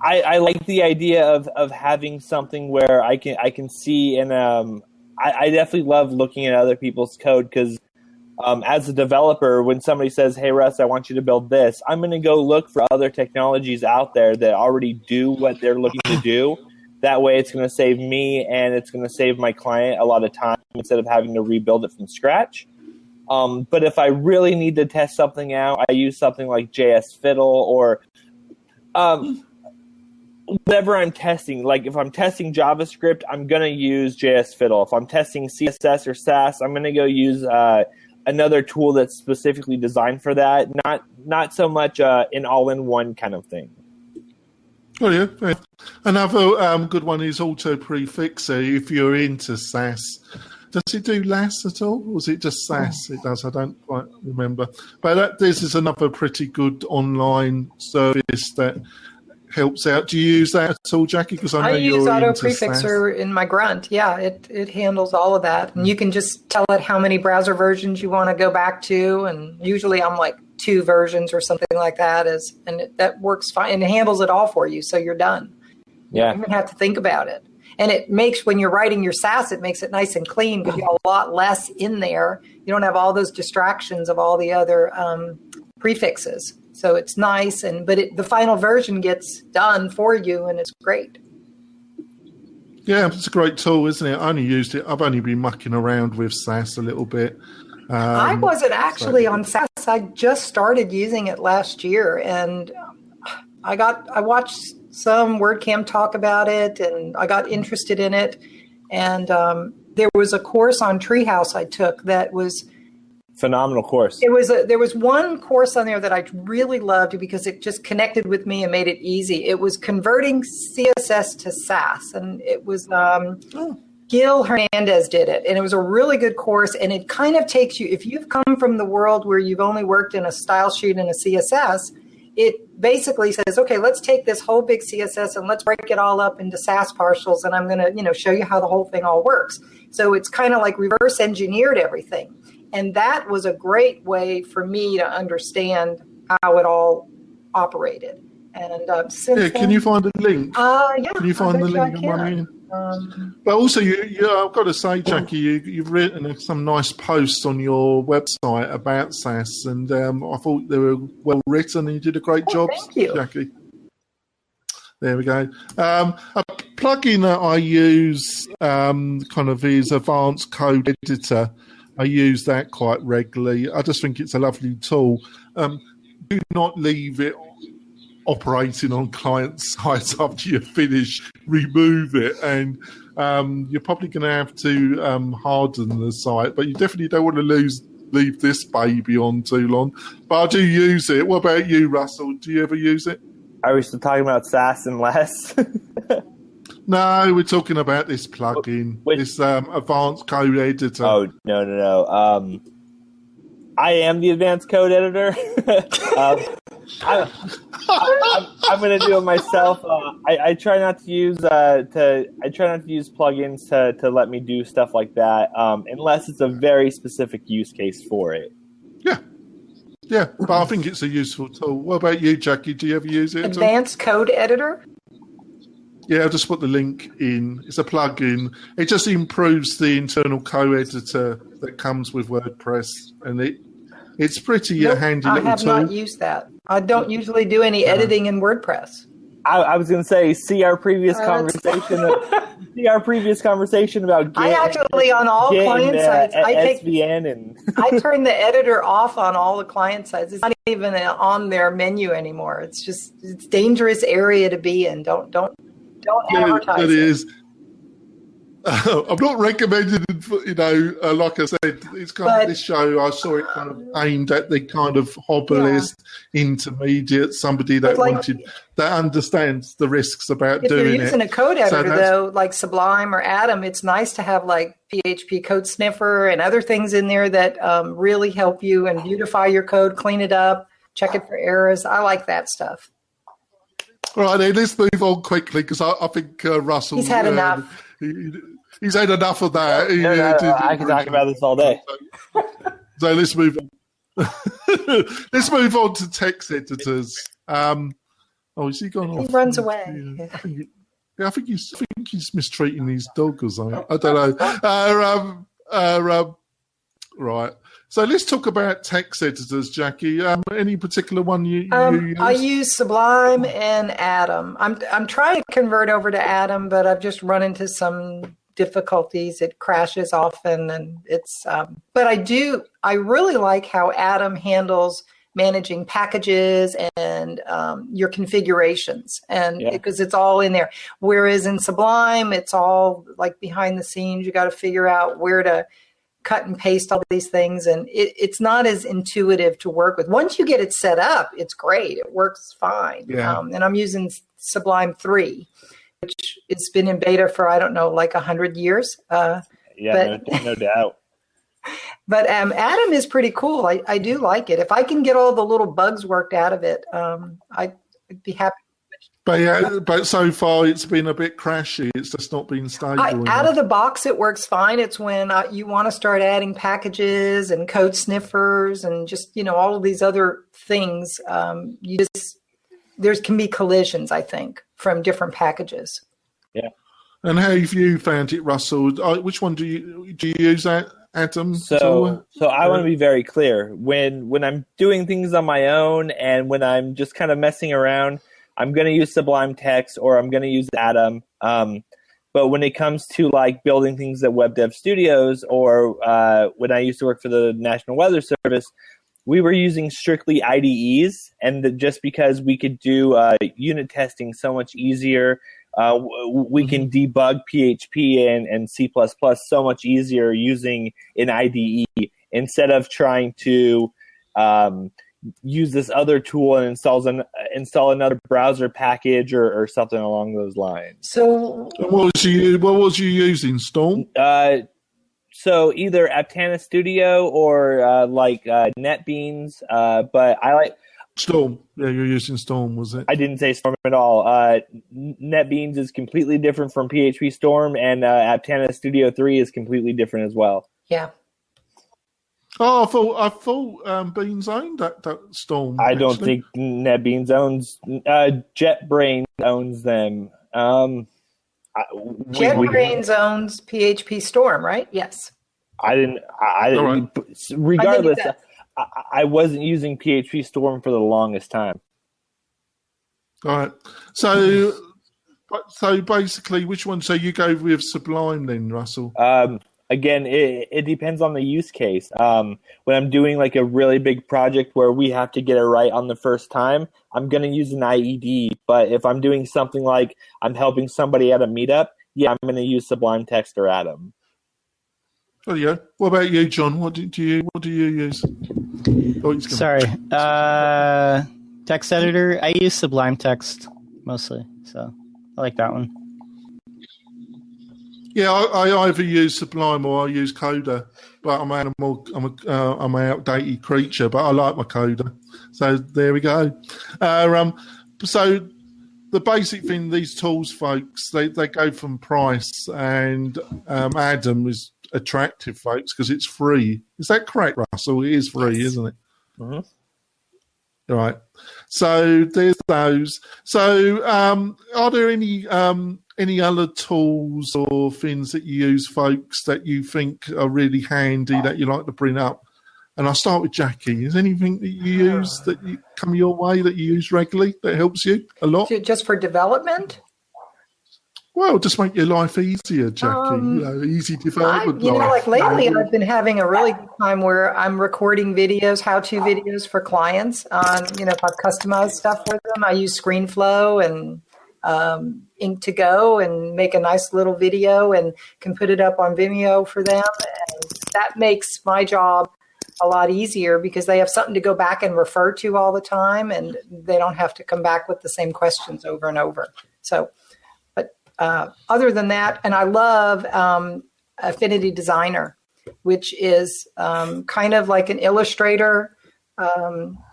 I like the idea of having something where I can see, and I definitely love looking at other people's code because as a developer, when somebody says, "Hey Russ, I want you to build this," I'm going to go look for other technologies out there that already do what they're looking to do. That way, it's going to save me and it's going to save my client a lot of time instead of having to rebuild it from scratch. But if I really need to test something out, I use something like JS Fiddle or whatever I'm testing. Like if I'm testing JavaScript, I'm going to use JS Fiddle. If I'm testing CSS or Sass, I'm going to go use another tool that's specifically designed for that. Not so much an all-in-one kind of thing. Oh, yeah. Another good one is Auto Prefixer. If you're into Sass, does it do LAS at all? Or is it just Sass? It does. I don't quite remember. But this is another pretty good online service that helps out. Do you use that at all, Jackie? Because I know use you're Auto into Prefixer Sass. in my grunt. Yeah, it handles all of that. And you can just tell it how many browser versions you want to go back to. And usually I'm like 2 versions or something like that. That works fine. And it handles it all for you, so you're done. Yeah. You don't even have to think about it. And it makes, when you're writing your Sass, it makes it nice and clean because you have a lot less in there. You don't have all those distractions of all the other prefixes. So it's nice, but the final version gets done for you, and it's great. Yeah, it's a great tool, isn't it? I only used it. I've only been mucking around with Sass a little bit. I wasn't actually on Sass. I just started using it last year, and I watched some WordCamp talk about it, and I got interested in it. And there was a course on Treehouse I took that was phenomenal course. There was one course on there that I really loved because it just connected with me and made it easy. It was converting CSS to Sass, and it was Gil Hernandez did it, and it was a really good course. And it kind of takes you, if you've come from the world where you've only worked in a style sheet and a CSS, it basically says, okay, let's take this whole big CSS and let's break it all up into Sass partials, and I'm going to, show you how the whole thing all works. So it's kind of like reverse engineered everything. And that was a great way for me to understand how it all operated. And since can you find the link? Yeah. Can you find the link? But also, I've got to say, Jackie, you've written some nice posts on your website about Sass, and I thought they were well written, and you did a great job, thank you. Jackie. There we go. A plugin that I use kind of is Advanced Code Editor. I use that quite regularly. I just think it's a lovely tool. Do not leave it operating on client sites after you finish. Remove it, and you're probably going to have to harden the site. But you definitely don't want to leave this baby on too long. But I do use it. What about you, Russell? Do you ever use it? Are we still talking about Sass and less? No, we're talking about this plugin, this Advanced Code Editor. Oh, no. I am the Advanced Code Editor. I'm going to do it myself. I try not to use plugins to let me do stuff like that, unless it's a very specific use case for it. Yeah, but I think it's a useful tool. What about you, Jackie? Do you ever use it? Advanced Code Editor? Yeah, I'll just put the link in. It's a plugin. It just improves the internal co-editor that comes with WordPress, and it's pretty handy little tool. I have not used that. I don't usually do any editing in WordPress. I was going to say, see our previous conversation. See our previous conversation about Git. I actually on all client sites, I turn the editor off on all the client sites. It's not even on their menu anymore. It's dangerous area to be in. Don't advertise. It is. I'm not recommending, like I said, it's kind of this show. I saw it kind of aimed at the kind of hobbyist, intermediate, somebody that that understands the risks about doing it. If you're using a code editor, though, like Sublime or Atom, it's nice to have like PHP Code Sniffer and other things in there that really help you and beautify your code, clean it up, check it for errors. I like that stuff. All right, then let's move on quickly because I think Russell... He's had enough. He's had enough of that. I can talk about this all day. So let's move on. Let's move on to text editors. Is he gone off? He runs away. I think he's mistreating his dog or something. I don't know. Right. So let's talk about text editors, Jackie. Any particular one you use? I use Sublime and Atom. I'm trying to convert over to Atom, but I've just run into some difficulties. It crashes often, and it's. But I really like how Atom handles managing packages and your configurations, and because it's all in there. Whereas in Sublime, it's all like behind the scenes. You got to figure out where to cut and paste all these things, and it's not as intuitive to work with. Once you get it set up, it's great. It works fine. Yeah. And I'm using Sublime 3, which has been in beta for, I don't know, like 100 years. No doubt. But Atom is pretty cool. I do like it. If I can get all the little bugs worked out of it, I'd be happy. But so far it's been a bit crashy. It's just not been stable. Out of the box, it works fine. It's when you want to start adding packages and code sniffers and just all of these other things. There can be collisions, I think, from different packages. Yeah. And how have you found it, Russell? Which one do you use? Atom? So I want to be very clear. When I'm doing things on my own and when I'm just kind of messing around, I'm going to use Sublime Text or I'm going to use Atom. But when it comes to like building things at Web Dev Studios or when I used to work for the National Weather Service, we were using strictly IDEs. And just because we could do unit testing so much easier, we can debug PHP and C++ so much easier using an IDE instead of trying to use this other tool and install another browser package or something along those lines. So what was you using, Storm? So either Aptana Studio or NetBeans, but I like Storm. Yeah, you're using Storm, was it? I didn't say Storm at all. NetBeans is completely different from PHP Storm, and Aptana Studio 3 is completely different as well. Yeah. Oh, I thought Beans owned that Storm. I don't think NetBeans owns. JetBrains owns them. JetBrains owns PHP Storm, right? Yes. I didn't. Right. Regardless, I wasn't using PHP Storm for the longest time. All right. So basically, which one? So you go with Sublime then, Russell? Again, it depends on the use case. When I'm doing like a really big project where we have to get it right on the first time, I'm going to use an IED. But if I'm doing something like I'm helping somebody at a meetup, I'm going to use Sublime Text or Atom. Oh yeah. What about you, John? What do you use? Sorry, text editor. I use Sublime Text mostly, so I like that one. Yeah, I either use Sublime or I use Coda, but I'm an outdated creature, but I like my Coda. So there we go. So the basic thing, these tools, folks, they go from price, and Atom is attractive, folks, because it's free. Is that correct, Russell? It is free, isn't it? Mm-hmm. Right. So there's those. So are there any other tools or things that you use, folks, that you think are really handy that you like to bring up? And I'll start with Jackie. Is anything that you use that you come your way that you use regularly that helps you a lot? Just for development? Well, just make your life easier, Jackie. Easy development life. Like lately, I've been having a really good time where I'm recording videos, how-to videos for clients. If I've customized stuff for them, I use ScreenFlow and Ink2Go and make a nice little video and can put it up on Vimeo for them. And that makes my job a lot easier because they have something to go back and refer to all the time, and they don't have to come back with the same questions over and over. So, but other than that, and I love Affinity Designer, which is kind of like an Illustrator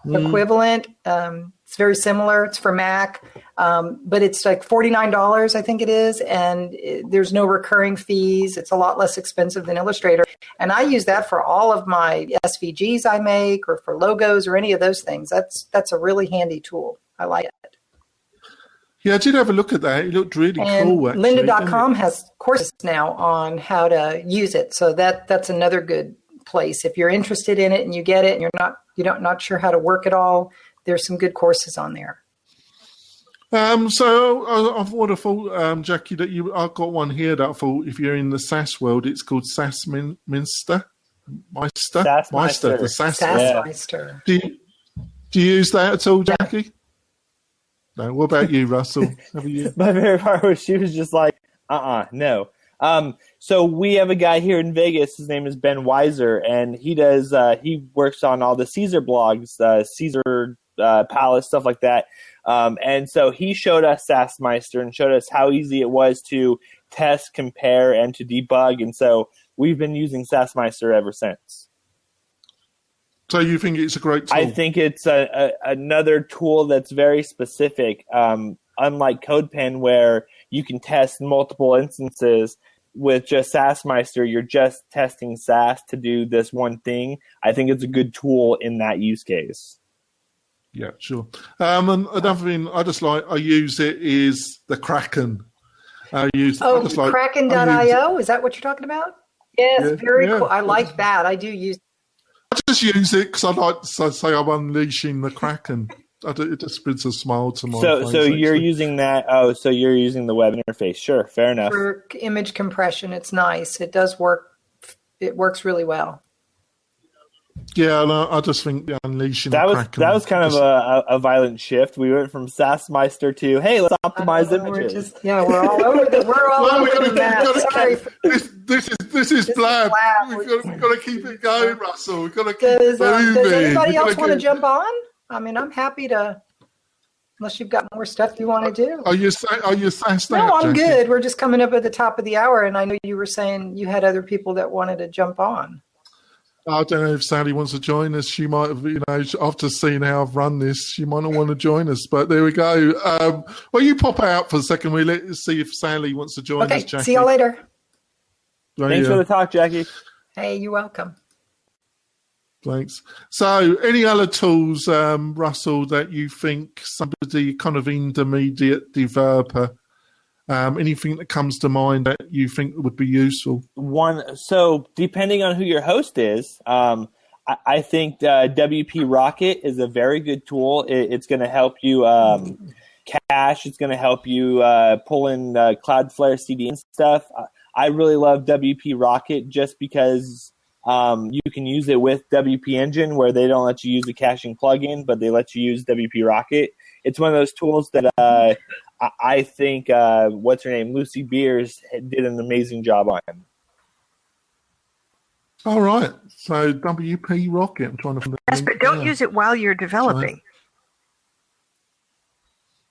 equivalent. It's very similar. It's for Mac, but it's like $49, I think it is, and there's no recurring fees. It's a lot less expensive than Illustrator, and I use that for all of my SVGs I make, or for logos, or any of those things. That's a really handy tool. I like it. Yeah, I did have a look at that. It looked really cool. Actually, Lynda.com has courses now on how to use it, so that's another good place if you're interested in it and you get it and you're not sure how to work it all. There's some good courses on there. So I would have thought, Jackie, that I've got one here that I thought if you're in the SaaS world, it's called Meister. The SaaS Meister. Do you use that at all, Jackie? No. What about you, Russell? My favorite part was she was just like, no. So we have a guy here in Vegas. His name is Ben Weiser, and he works on all the Caesar blogs, Caesar Palace, stuff like that. And so he showed us SaaSmeister and showed us how easy it was to test, compare, and to debug. And so we've been using SaaSmeister ever since. So you think it's a great tool? I think it's another tool that's very specific. Unlike CodePen, where you can test multiple instances, with just SaaSmeister, you're just testing SaaS to do this one thing. I think it's a good tool in that use case. Yeah, sure. And another thing I use it is the Kraken. Kraken.io? Is that what you're talking about? Yes, very cool. I like that. I do use. I just use it because I like to say I'm unleashing the Kraken. It just brings a smile to my face. So you're using that. Oh, so you're using the web interface. Sure, fair enough. For image compression, it's nice. It does work. It works really well. Yeah, I just think the unleashing the Kraken. That was kind of a violent shift. We went from SaaSmeister to hey, let's optimize images. We're all over the map. Sorry. This is blab. We've got to keep it going, Russell. We've got to keep moving. Does anybody else want to jump on? I mean, I'm happy to, unless you've got more stuff you want to do. Are you SaaS? No, I'm good. We're just coming up at the top of the hour, and I know you were saying you had other people that wanted to jump on. I don't know if Sally wants to join us. She might have, after seeing how I've run this, she might not want to join us. But there we go. Well, you pop out for a second. Let's see if Sally wants to join us, Jackie. See you later. Thanks for the talk, Jackie. Hey, you're welcome. Thanks. So, any other tools, Russell, that you think somebody kind of intermediate developer, anything that comes to mind that you think would be useful? So depending on who your host is, I think WP Rocket is a very good tool. It's going to help you cache. It's going to help you pull in Cloudflare CD and stuff. I really love WP Rocket just because you can use it with WP Engine, where they don't let you use a caching plugin, but they let you use WP Rocket. It's one of those tools that I think, what's her name, Lucy Beers, did an amazing job on. All right. So WP Rocket. I'm trying to find the Yes, but don't use it while you're developing.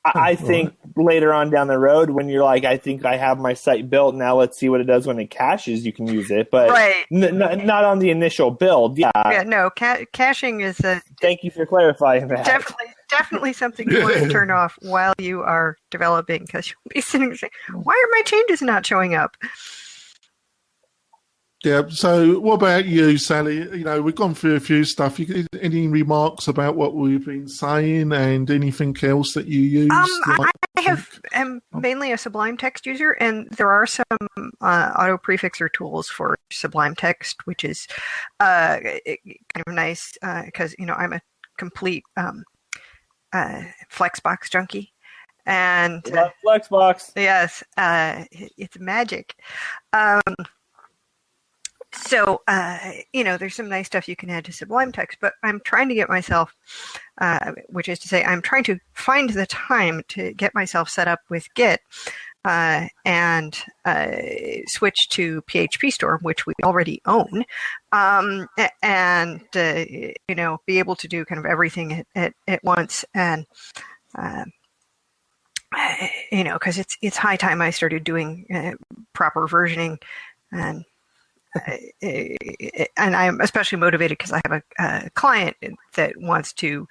I think later on down the road, when you're like, I think I have my site built, now let's see what it does when it caches, you can use it. But not on the initial build. Yeah, no, caching is a... Thank you for clarifying that. Definitely something you want to turn off while you are developing, because you'll be sitting and saying, why are my changes not showing up? Yeah. So, what about you, Sally? You know, we've gone through a few stuff. Any remarks about what we've been saying, and anything else that you use? am mainly a Sublime text user, and there are some auto prefixer tools for Sublime text, which is kind of nice because I'm a complete Flexbox junkie, and Flexbox. Yes, it's magic. So, there's some nice stuff you can add to Sublime Text, but I'm trying to get myself, which is to say, I'm trying to find the time to get myself set up with Git and switch to PHP Storm, which we already own, and be able to do kind of everything at once. And because it's high time I started doing proper versioning, and I'm especially motivated because I have a client that wants to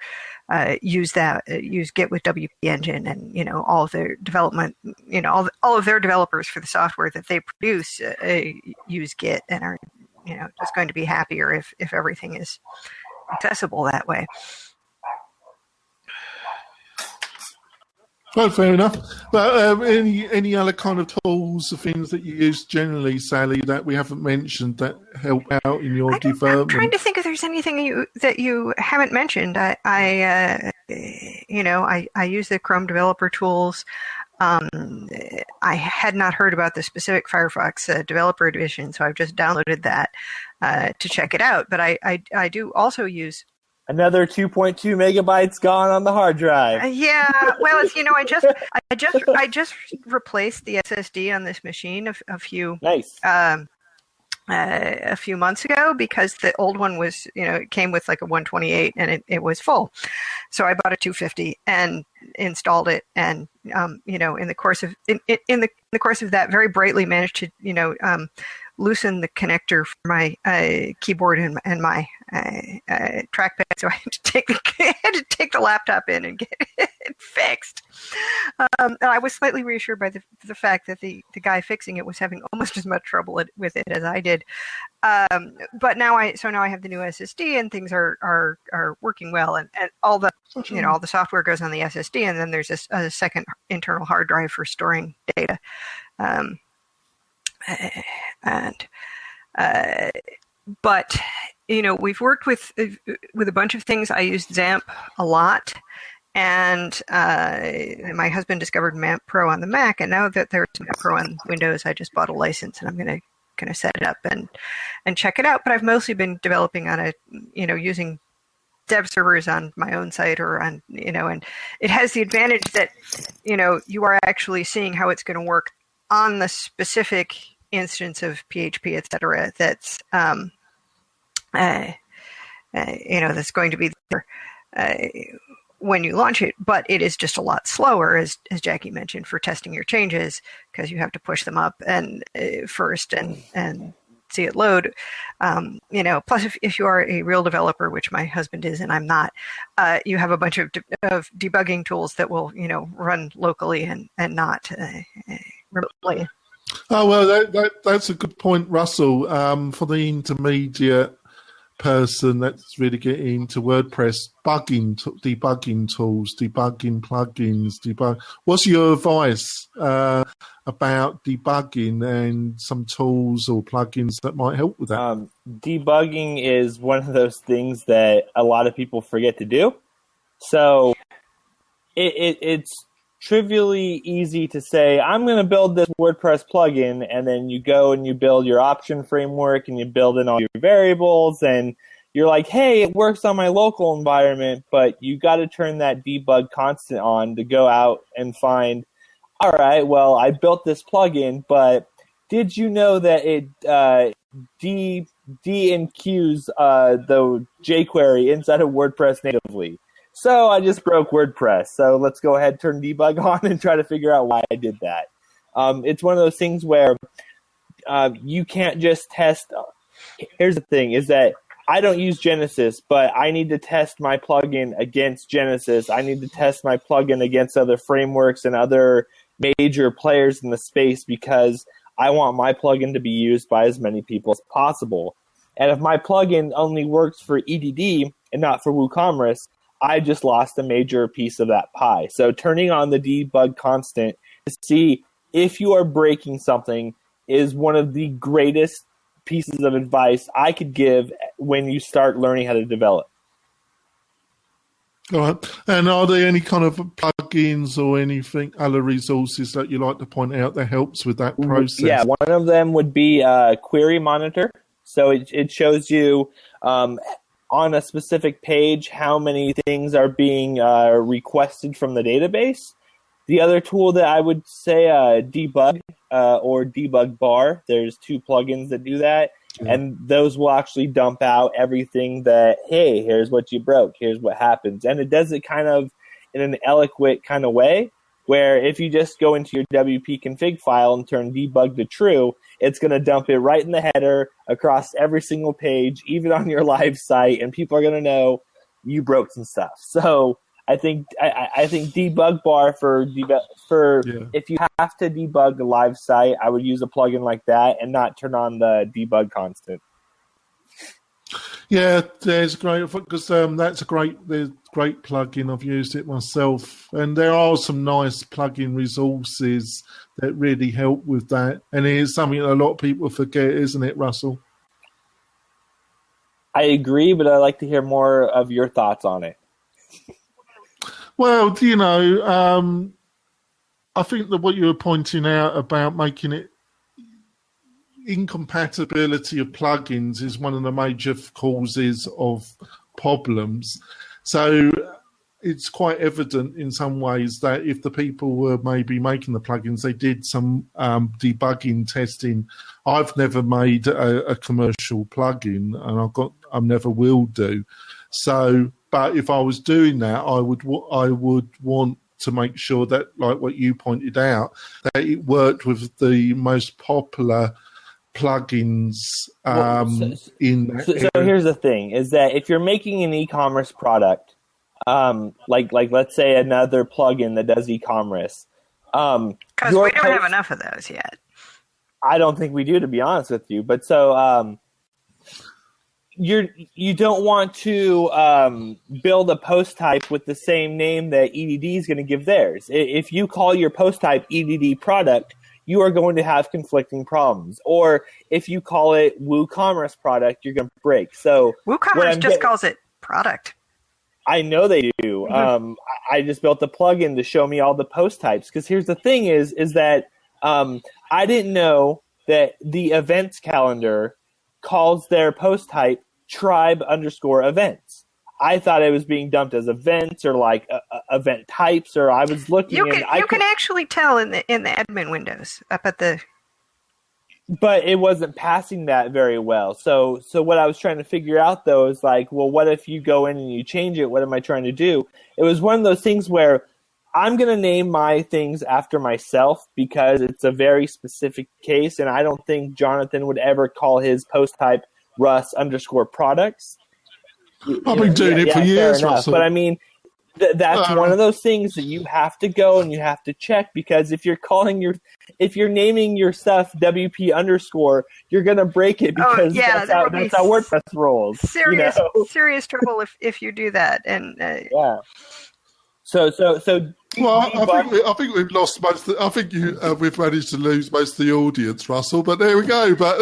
use Git with WP Engine, and all of their development, all of their developers for the software that they produce use Git and are just going to be happier if everything is accessible that way. Well, fair enough. But any other kind of tools or things that you use generally, Sally, that we haven't mentioned that help out in your development? I'm trying to think if there's anything that you haven't mentioned. I use the Chrome developer tools. I had not heard about the specific Firefox developer edition, so I've just downloaded that to check it out. But I do also use. Another 2.2 megabytes gone on the hard drive. Yeah, well, I just replaced the SSD on this machine a few months ago, because the old one was, it came with like a 128 and it was full. So I bought a 250 and installed it, and in the course of that, very brightly managed to loosen the connector for my keyboard and my trackpad. So I had to take the laptop in and get it fixed. And I was slightly reassured by the fact that the guy fixing it was having almost as much trouble with it as I did. But now I have the new SSD, and things are working well, and all the all the software goes on the SSD, and then there's a second internal hard drive for storing data. But we've worked with a bunch of things. I used XAMPP a lot, and my husband discovered MAMP Pro on the Mac, and now that there's MAMP Pro on Windows, I just bought a license, and I'm going to set it up and check it out. But I've mostly been developing on using dev servers on my own site, or on and it has the advantage that you are actually seeing how it's going to work on the specific instance of PHP, etc. That's that's going to be there when you launch it, but it is just a lot slower, as Jackie mentioned, for testing your changes, because you have to push them up and first and see it load. Plus, if you are a real developer, which my husband is and I'm not, you have a bunch of debugging tools that will run locally and not remotely. Oh, well, that's a good point, Russell. For the intermediate person that's really getting into WordPress, debugging tools, debugging plugins, what's your advice about debugging and some tools or plugins that might help with that? Debugging is one of those things that a lot of people forget to do. So it's trivially easy to say, I'm going to build this WordPress plugin, and then you go and you build your option framework and you build in all your variables, and you're like, hey, it works on my local environment, but you got to turn that debug constant on to go out and find, all right, well, I built this plugin, but did you know that it de-enqueues the jQuery inside of WordPress natively? So I just broke WordPress. So let's go ahead, turn debug on, and try to figure out why I did that. It's one of those things where you can't just test. Here's the thing, is that I don't use Genesis, but I need to test my plugin against Genesis. I need to test my plugin against other frameworks and other major players in the space, because I want my plugin to be used by as many people as possible. And if my plugin only works for EDD and not for WooCommerce, I just lost a major piece of that pie. So turning on the debug constant to see if you are breaking something is one of the greatest pieces of advice I could give when you start learning how to develop. All right. And are there any kind of plugins or anything, other resources that you like to point out that helps with that process? Yeah, one of them would be Query Monitor. So it shows you on a specific page how many things are being requested from the database. The other tool that I would say Debug or Debug Bar. There's 2 plugins that do that. Yeah. And those will actually dump out everything that, hey, here's what you broke, here's what happens. And it does it kind of in an eloquent kind of way, where if you just go into your WP config file and turn debug to true, it's going to dump it right in the header across every single page, even on your live site, and people are going to know you broke some stuff. So I think Debug Bar for if you have to debug a live site, I would use a plugin like that and not turn on the debug constant. Yeah, there's great because that's a great plugin. I've used it myself, and there are some nice plugin resources that really help with that. And it is something that a lot of people forget, isn't it, Russell? I agree, but I'd like to hear more of your thoughts on it. Well, I think that what you were pointing out about making it incompatibility of plugins is one of the major causes of problems. So it's quite evident in some ways that if the people were maybe making the plugins, they did some debugging testing. I've never made a commercial plugin, and I never will do. So, but if I was doing that, I would want to make sure that, like what you pointed out, that it worked with the most popular plugins in that area. So here's the thing, is that if you're making an e-commerce product, like let's say another plugin that does e-commerce. Because we don't have enough of those yet. I don't think we do, to be honest with you. But so you don't want to build a post type with the same name that EDD is going to give theirs. If you call your post type EDD product, you are going to have conflicting problems. Or if you call it WooCommerce product, you're going to break. So WooCommerce just calls it product. I know they do. Mm-hmm. I just built a plugin to show me all the post types. Because here's the thing is that I didn't know that the events calendar calls their post type tribe_events. I thought it was being dumped as events or like event types, or I was looking. You can actually tell in the admin windows up at the. But it wasn't passing that very well. So what I was trying to figure out though is like, well, what if you go in and you change it? What am I trying to do? It was one of those things where I'm going to name my things after myself because it's a very specific case, and I don't think Jonathan would ever call his post type Russ_products. I've been doing it for years, Russell. But I mean, that's one of those things that you have to go and you have to check, because if you're naming your stuff WP_, you're gonna break it because that's how WordPress rolls. Serious trouble if you do that. And yeah. So. Well, I think we've lost most. I think we've managed to lose most of the audience, Russell. But there we go. But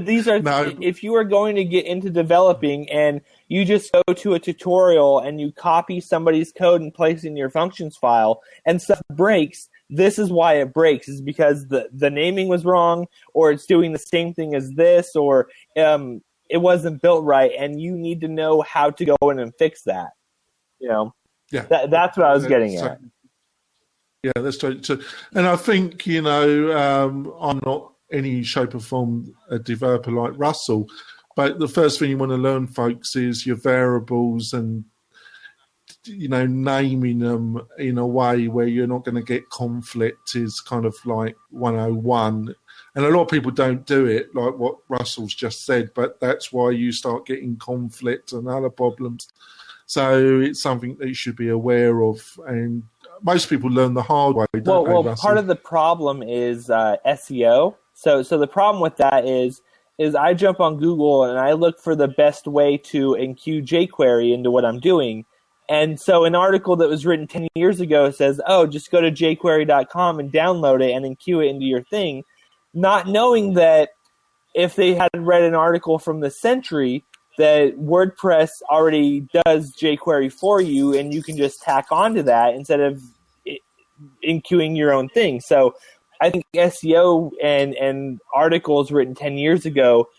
these are if you are going to get into developing and you just go to a tutorial and you copy somebody's code and place it in your functions file and stuff breaks, this is why it breaks, is because the naming was wrong, or it's doing the same thing as this, or it wasn't built right, and you need to know how to go in and fix that. Yeah, that's what I was getting at. Yeah, that's right. So, and I think I'm not any shape or form a developer like Russell, but the first thing you want to learn, folks, is your variables and naming them in a way where you're not going to get conflict is kind of like 101. And a lot of people don't do it, like what Russell's just said, but that's why you start getting conflict and other problems. So it's something that you should be aware of, and most people learn the hard way, don't they, Well, Russell? part of the problem is SEO. So the problem with that is I jump on Google and I look for the best way to enqueue jQuery into what I'm doing. And so an article that was written 10 years ago says, oh, just go to jQuery.com and download it and enqueue it into your thing, not knowing that if they had read an article from the century, that WordPress already does jQuery for you, and you can just tack onto that instead of enqueuing your own thing. So I think SEO and articles written 10 years ago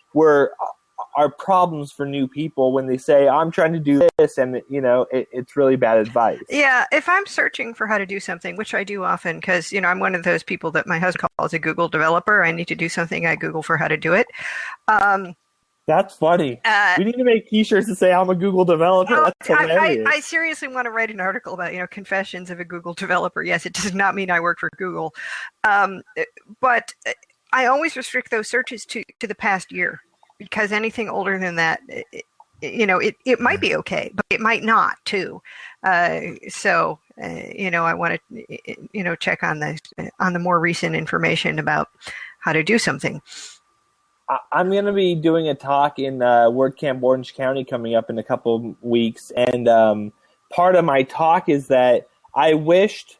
are problems for new people when they say, I'm trying to do this, and it's really bad advice. Yeah, if I'm searching for how to do something, which I do often, because I'm one of those people that my husband calls a Google developer. I need to do something, I Google for how to do it. That's funny. We need to make T-shirts to say I'm a Google developer. That's hilarious. I seriously want to write an article about confessions of a Google developer. Yes, it does not mean I work for Google, but I always restrict those searches to the past year. Because anything older than that, it might be okay, but it might not too. So I want to, check on the more recent information about how to do something. I'm going to be doing a talk in WordCamp Orange County coming up in a couple of weeks, and part of my talk is that I wished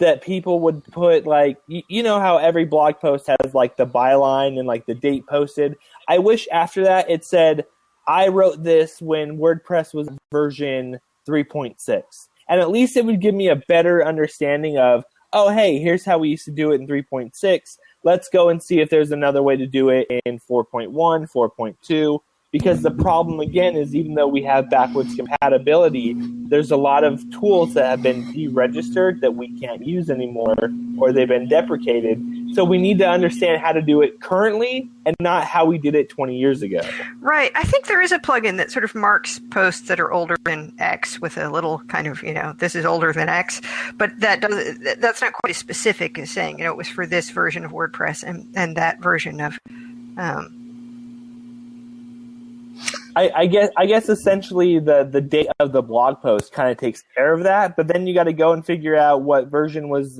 that people would put, like, how every blog post has like the byline and like the date posted. I wish after that it said, I wrote this when WordPress was version 3.6. And at least it would give me a better understanding of, oh, hey, here's how we used to do it in 3.6. Let's go and see if there's another way to do it in 4.1, 4.2. Because the problem, again, is even though we have backwards compatibility, there's a lot of tools that have been deregistered that we can't use anymore, or they've been deprecated. So we need to understand how to do it currently and not how we did it 20 years ago. Right. I think there is a plugin that sort of marks posts that are older than X with a little kind of, this is older than X. But that's not quite as specific as saying, it was for this version of WordPress and that version of... I guess essentially the date of the blog post kind of takes care of that, but then you got to go and figure out what version was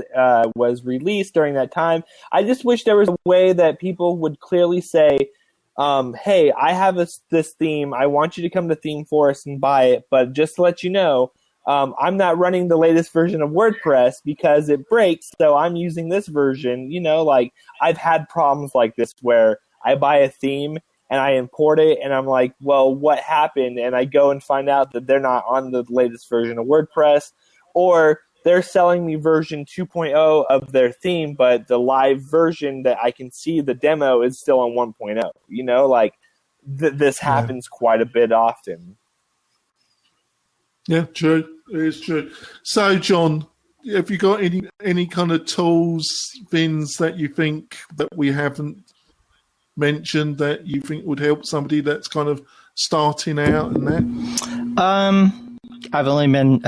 released during that time. I just wish there was a way that people would clearly say, hey, I have this theme. I want you to come to Theme Forest and buy it, but just to let you know, I'm not running the latest version of WordPress because it breaks, so I'm using this version. Like I've had problems like this where I buy a theme and I import it, and I'm like, well, what happened? And I go and find out that they're not on the latest version of WordPress, or they're selling me version 2.0 of their theme, but the live version that I can see the demo is still on 1.0. Like this happens quite a bit often. Yeah, true. It is true. So, John, have you got any kind of tools, things that you think that we haven't mentioned that you think would help somebody that's kind of starting out and that? I've only been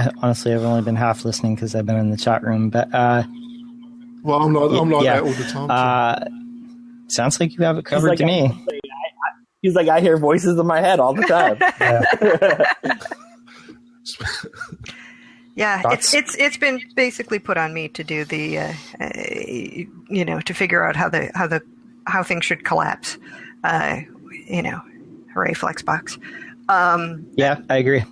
half listening because I've been in the chat room, but well, I'm like that all the time. Sounds like you have it covered to me. He's like, I hear voices in my head all the time. Yeah, it's been basically put on me to do the to figure out how things should collapse. Hooray, Flexbox. Yeah, I agree.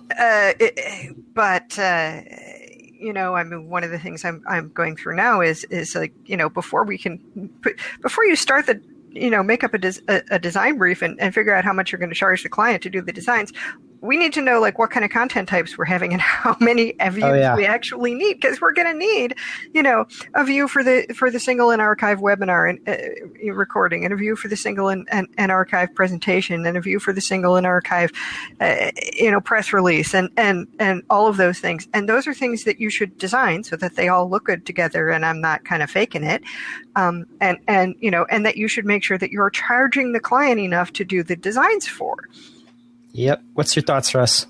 But I mean, one of the things I'm going through now is like, before you start make up a design brief and figure out how much you're going to charge the client to do the designs, we need to know like what kind of content types we're having and how many views we actually need, because we're going to need, a view for the single and archive webinar and recording, and a view for the single and archive presentation, and a view for the single and archive, press release, and all of those things. And those are things that you should design so that they all look good together, and I'm not kind of faking it. And that you should make sure that you're charging the client enough to do the designs for. Yep. What's your thoughts, Russ?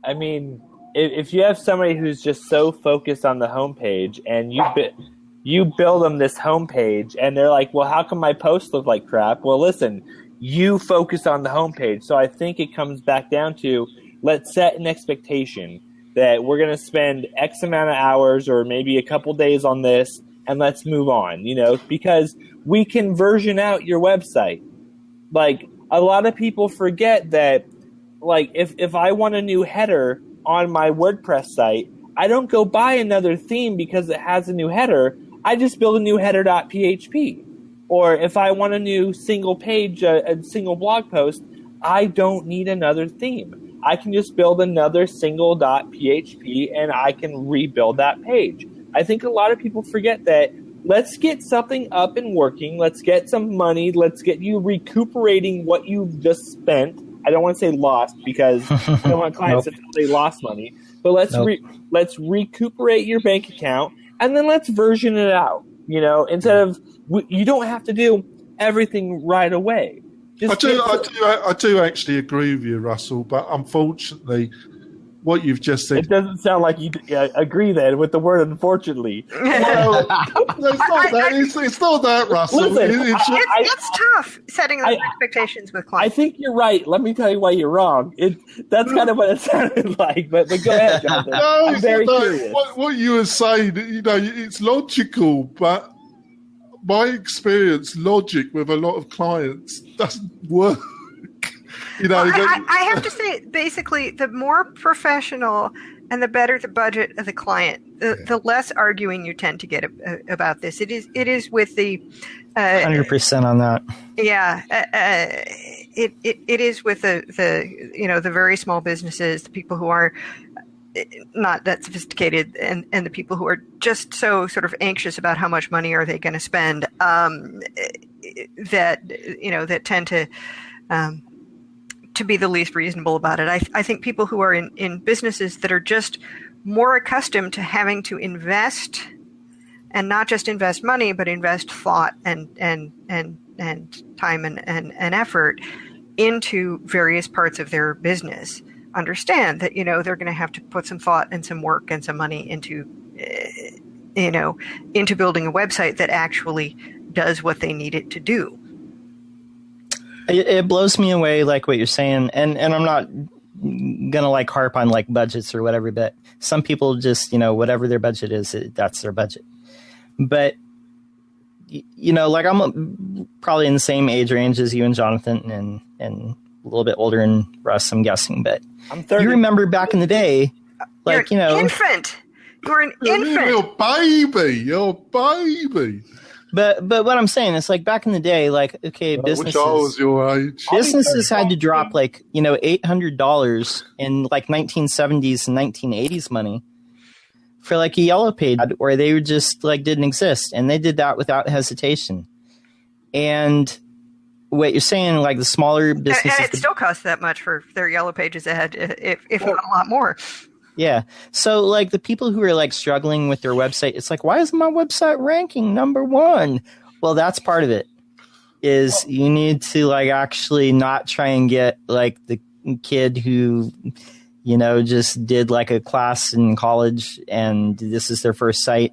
I mean, if you have somebody who's just so focused on the homepage, and you build them this homepage, and they're like, well, how come my posts look like crap? Well, listen, you focus on the homepage. So I think it comes back down to, let's set an expectation that we're going to spend X amount of hours or maybe a couple days on this and let's move on, because we can version out your website. Like, a lot of people forget that, like, if I want a new header on my WordPress site, I don't go buy another theme because it has a new header. I just build a new header.php. Or if I want a new single page, a single blog post, I don't need another theme. I can just build another single.php and I can rebuild that page. I think a lot of people forget that. Let's get something up and working. Let's get some money. Let's get you recuperating what you've just spent. I don't want to say lost because I don't want clients to feel they lost money. But let's recuperate your bank account and then let's version it out. Instead of you don't have to do everything right away. I do actually agree with you, Russell. But unfortunately, what you've just said, it doesn't sound like you agree then with the word unfortunately. Well, it's not that, Russell. Listen, it's tough setting those expectations with clients. I think you're right. Let me tell you why you're wrong. That's kind of what it sounded like. But go ahead, Jonathan. No, I'm very curious. What you were saying, it's logical, but my experience, logic with a lot of clients doesn't work. I have to say, basically, the more professional and the better the budget of the client, the less arguing you tend to get about this. It is with the 100% on that. Yeah, it is with the very small businesses, the people who are not that sophisticated, and the people who are just so sort of anxious about how much money are they going to spend, that tend to be the least reasonable about it. I think people who are in businesses that are just more accustomed to having to invest, and not just invest money, but invest thought and time and effort into various parts of their business, understand that they're going to have to put some thought and some work and some money into building a website that actually does what they need it to do. It blows me away, like what you're saying, and I'm not gonna harp on budgets or whatever, but some people just whatever their budget is, that's their budget. But I'm probably in the same age range as you and Jonathan, and a little bit older than Russ, I'm guessing. But I'm 30. You remember back in the day, you're an infant. You're an infant. You're a baby. But what I'm saying is, back in the day, businesses. Which I was your age. Businesses had to drop $800 in 1970s and 1980s money for a yellow page, or they were just didn't exist, and they did that without hesitation. And what you're saying, the smaller businesses, and it still costs that much for their yellow pages ahead, if not a lot more. Yeah. So the people who are struggling with their website, it's why isn't my website ranking number one? Well, that's part of it. Is you need to actually not try and get the kid who just did a class in college and this is their first site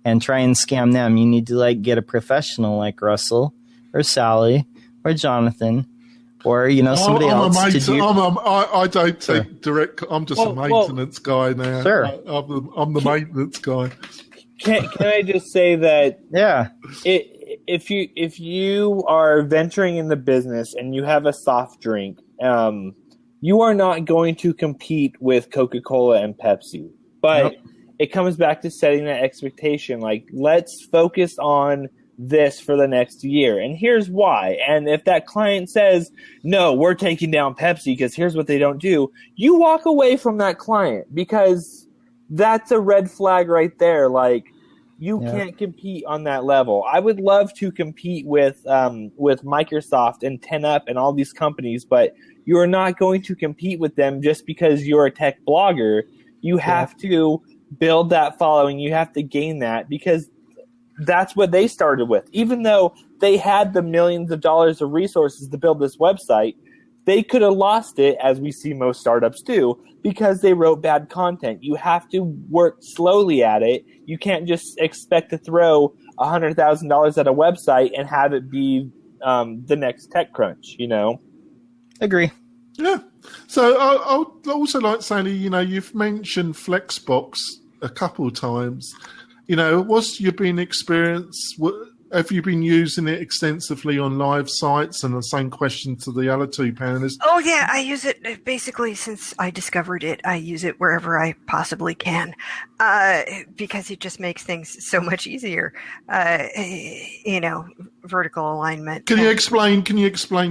and try and scam them. You need to get a professional like Russell or Sally or Jonathan. Or somebody else. I don't take direct. I'm just a maintenance guy now. Sure, I'm the maintenance guy. Can I just say that? Yeah. If you are venturing in the business and you have a soft drink, you are not going to compete with Coca-Cola and Pepsi. But it comes back to setting that expectation. Let's focus on this for the next year. And here's why. And if that client says, no, we're taking down Pepsi because here's what they don't do, you walk away from that client, because that's a red flag right there. You can't compete on that level. I would love to compete with Microsoft and 10up and all these companies, but you're not going to compete with them just because you're a tech blogger. You have to build that following. You have to gain that, because that's what they started with. Even though they had the millions of dollars of resources to build this website, they could have lost it, as we see most startups do, because they wrote bad content. You have to work slowly at it. You can't just expect to throw $100,000 at a website and have it be the next TechCrunch, Agree. Yeah. So I would also like Sally, you've mentioned Flexbox a couple of times. What's your been experience? Have you been using it extensively on live sites? And the same question to the other two panelists. Oh yeah, I use it basically since I discovered it. I use it wherever I possibly can, because it just makes things so much easier. Vertical alignment. Can you explain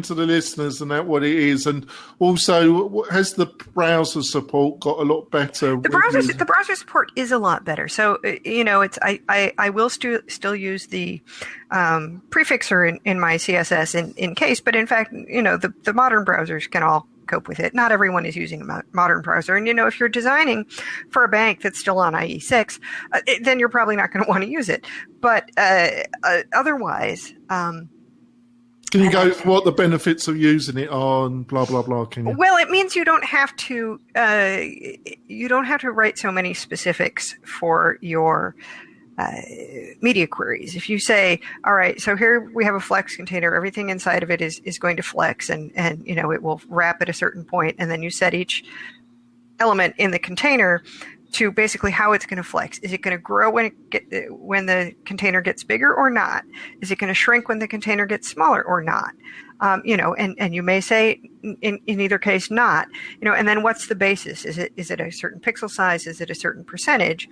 to the listeners and that what it is, and also has the browser support got a lot better? The browser support is a lot better. So it's I will still use the prefixer in my CSS in case, but in fact, the modern browsers can all cope with it. Not everyone is using a modern browser. And, if you're designing for a bank that's still on IE6, then you're probably not going to want to use it. But otherwise... can you go for what the benefits of using it are and blah, blah, blah? Can you? Well, it means you don't have to write so many specifics for your media queries. If you say, all right, so here we have a flex container, everything inside of it is going to flex and it will wrap at a certain point, and then you set each element in the container to basically how it's going to flex. Is it going to grow when the container gets bigger or not? Is it going to shrink when the container gets smaller or not? And you may say in either case not, and then what's the basis? Is it a certain pixel size? Is it a certain percentage?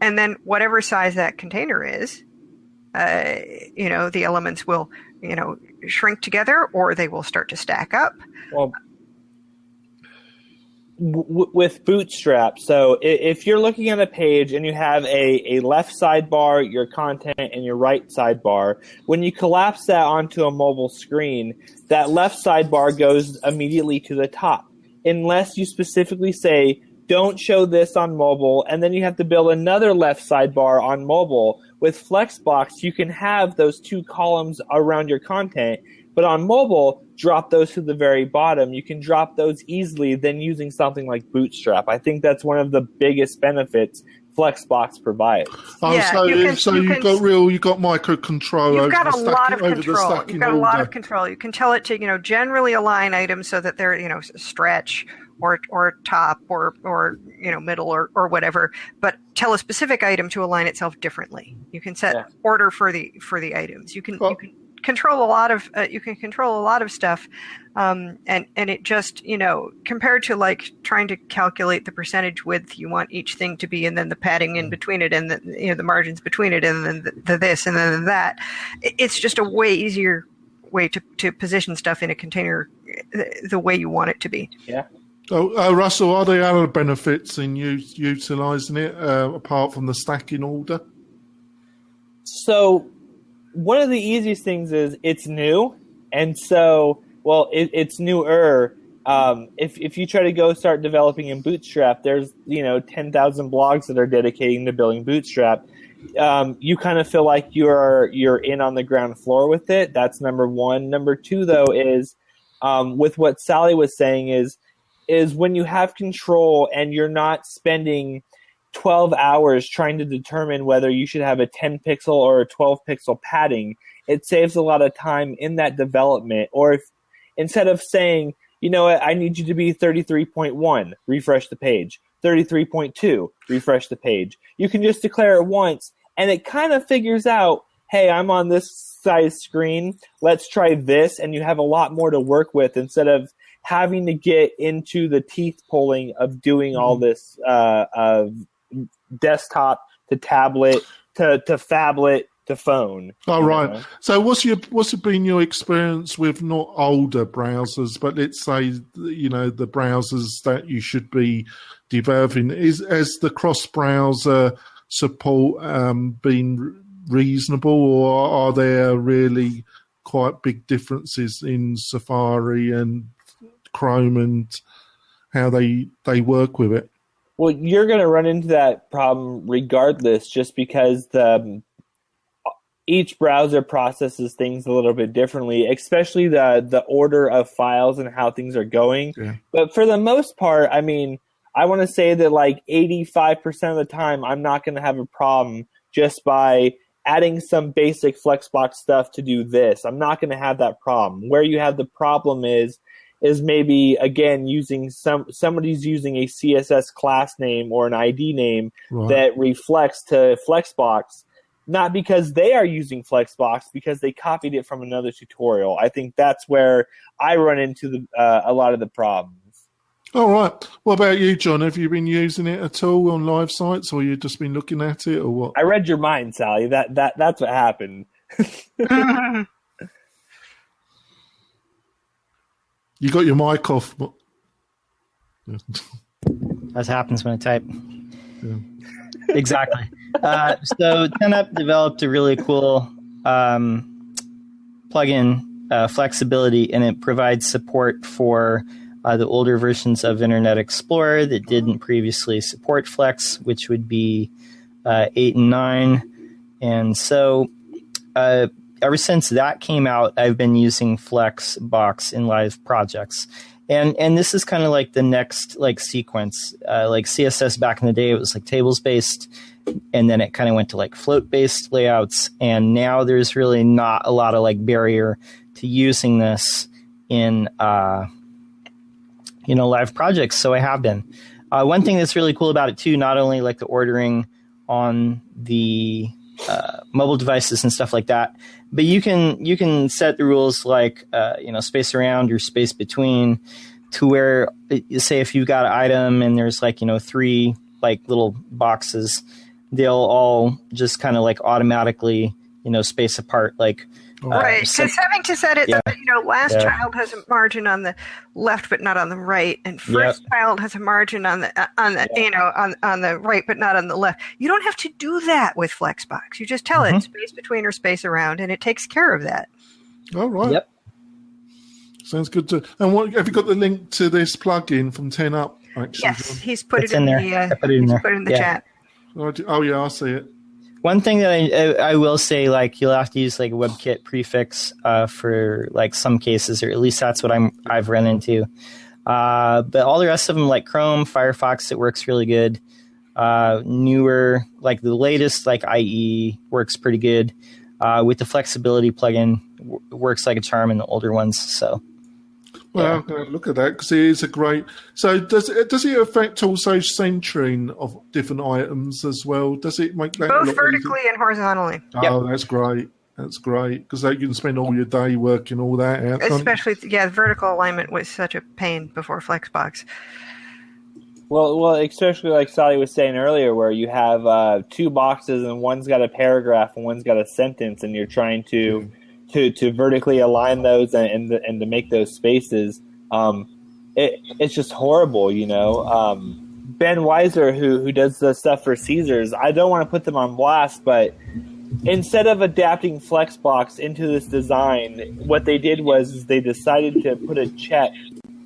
And then whatever size that container is, the elements will, shrink together or they will start to stack up. Well, with Bootstrap, so if you're looking at a page and you have a left sidebar, your content, and your right sidebar, when you collapse that onto a mobile screen, that left sidebar goes immediately to the top, unless you specifically say, don't show this on mobile, and then you have to build another left sidebar on mobile. With Flexbox, you can have those two columns around your content, but on mobile, drop those to the very bottom. You can drop those easily than using something like Bootstrap. I think that's one of the biggest benefits Flexbox provides. You've got micro control. You've got a lot of control. You've got a lot of control. You can tell it to, generally align items so that they're, stretch or top or middle or whatever, but tell a specific item to align itself differently. You can set order for the items. You can control a lot of stuff, and it just compared to like trying to calculate the percentage width you want each thing to be, and then the padding in between it, and the margins between it, and then the this and then that. It's just a way easier way to position stuff in a container the way you want it to be. Yeah. Russell, are there other benefits in utilizing it apart from the stacking order? So one of the easiest things is it's new, and so it's newer. If you try to go start developing in Bootstrap, there's 10,000 blogs that are dedicating to building Bootstrap. You kind of feel like you're in on the ground floor with it. That's number one. Number two, though, is with what Sally was saying is when you have control and you're not spending 12 hours trying to determine whether you should have a 10 pixel or a 12 pixel padding, it saves a lot of time in that development. Or if instead of saying, I need you to be 33.1, refresh the page, 33.2, refresh the page, you can just declare it once and it kind of figures out, hey, I'm on this size screen, let's try this, and you have a lot more to work with instead of having to get into the teeth pulling of doing all this desktop to tablet to phablet to phone. Oh, right. So what's been your experience with not older browsers, but let's say the browsers that you should be developing? Has the cross-browser support been reasonable, or are there really quite big differences in Safari and Chrome and how they work with it? Well, you're going to run into that problem regardless, just because each browser processes things a little bit differently, especially the order of files and how things are going. Yeah. But for the most part, I want to say that like 85% of the time, I'm not going to have a problem just by adding some basic Flexbox stuff to do this. I'm not going to have that problem. Where you have the problem is is maybe, again, using somebody's using a CSS class name or an ID name that reflects to Flexbox, not because they are using Flexbox, because they copied it from another tutorial. I think that's where I run into a lot of the problems. All right. What about you, John? Have you been using it at all on live sites, or you just been looking at it, or what? I read your mind, Sally. That's what happened. You got your mic off. That happens when I type. Yeah. Exactly. So 10up developed a really cool plugin, flexibility, and it provides support for the older versions of Internet Explorer that didn't previously support Flex, which would be 8 and 9. And so ever since that came out, I've been using Flexbox in live projects. And this is kind of like the next like sequence. Like CSS back in the day, it was like tables based, and then it kind of went to like float based layouts. And now there's really not a lot of like barrier to using this in live projects. So I have been. One thing that's really cool about it too, not only like the ordering on the mobile devices and stuff like that, but you can set the rules like space around or space between, to where say if you've got an item and there's like 3 like little boxes, they'll all just kind of like automatically space apart, like right, because having to set it, last child has a margin on the left but not on the right, and first child has a margin on the on the right but not on the left. You don't have to do that with Flexbox. You just tell it space between or space around, and it takes care of that. All right. Yep. Sounds good. And what have you got the link to this plugin from 10up? Actually, yes, John? he's put it in the put it in the chat. Oh yeah, I see it. One thing that I will say, like you'll have to use like a WebKit prefix for like some cases, or at least that's what I've run into. But all the rest of them, like Chrome, Firefox, it works really good. Newer, like the latest, like IE works pretty good. With the flexibility plugin, works like a charm in the older ones. So. Well, I'm going to look at that because it is a great. So does it affect also centering of different items as well? Does it make that both vertically and horizontally? Oh, that's great. That's great because you can spend all your day working all that out. Especially, vertical alignment was such a pain before Flexbox. Well, especially like Sally was saying earlier, where you have 2 boxes and one's got a paragraph and one's got a sentence, and you're trying to vertically align those and to make those spaces. It's just horrible, Ben Weiser, who does the stuff for Caesars, I don't want to put them on blast, but instead of adapting Flexbox into this design, what they did was they decided to put a check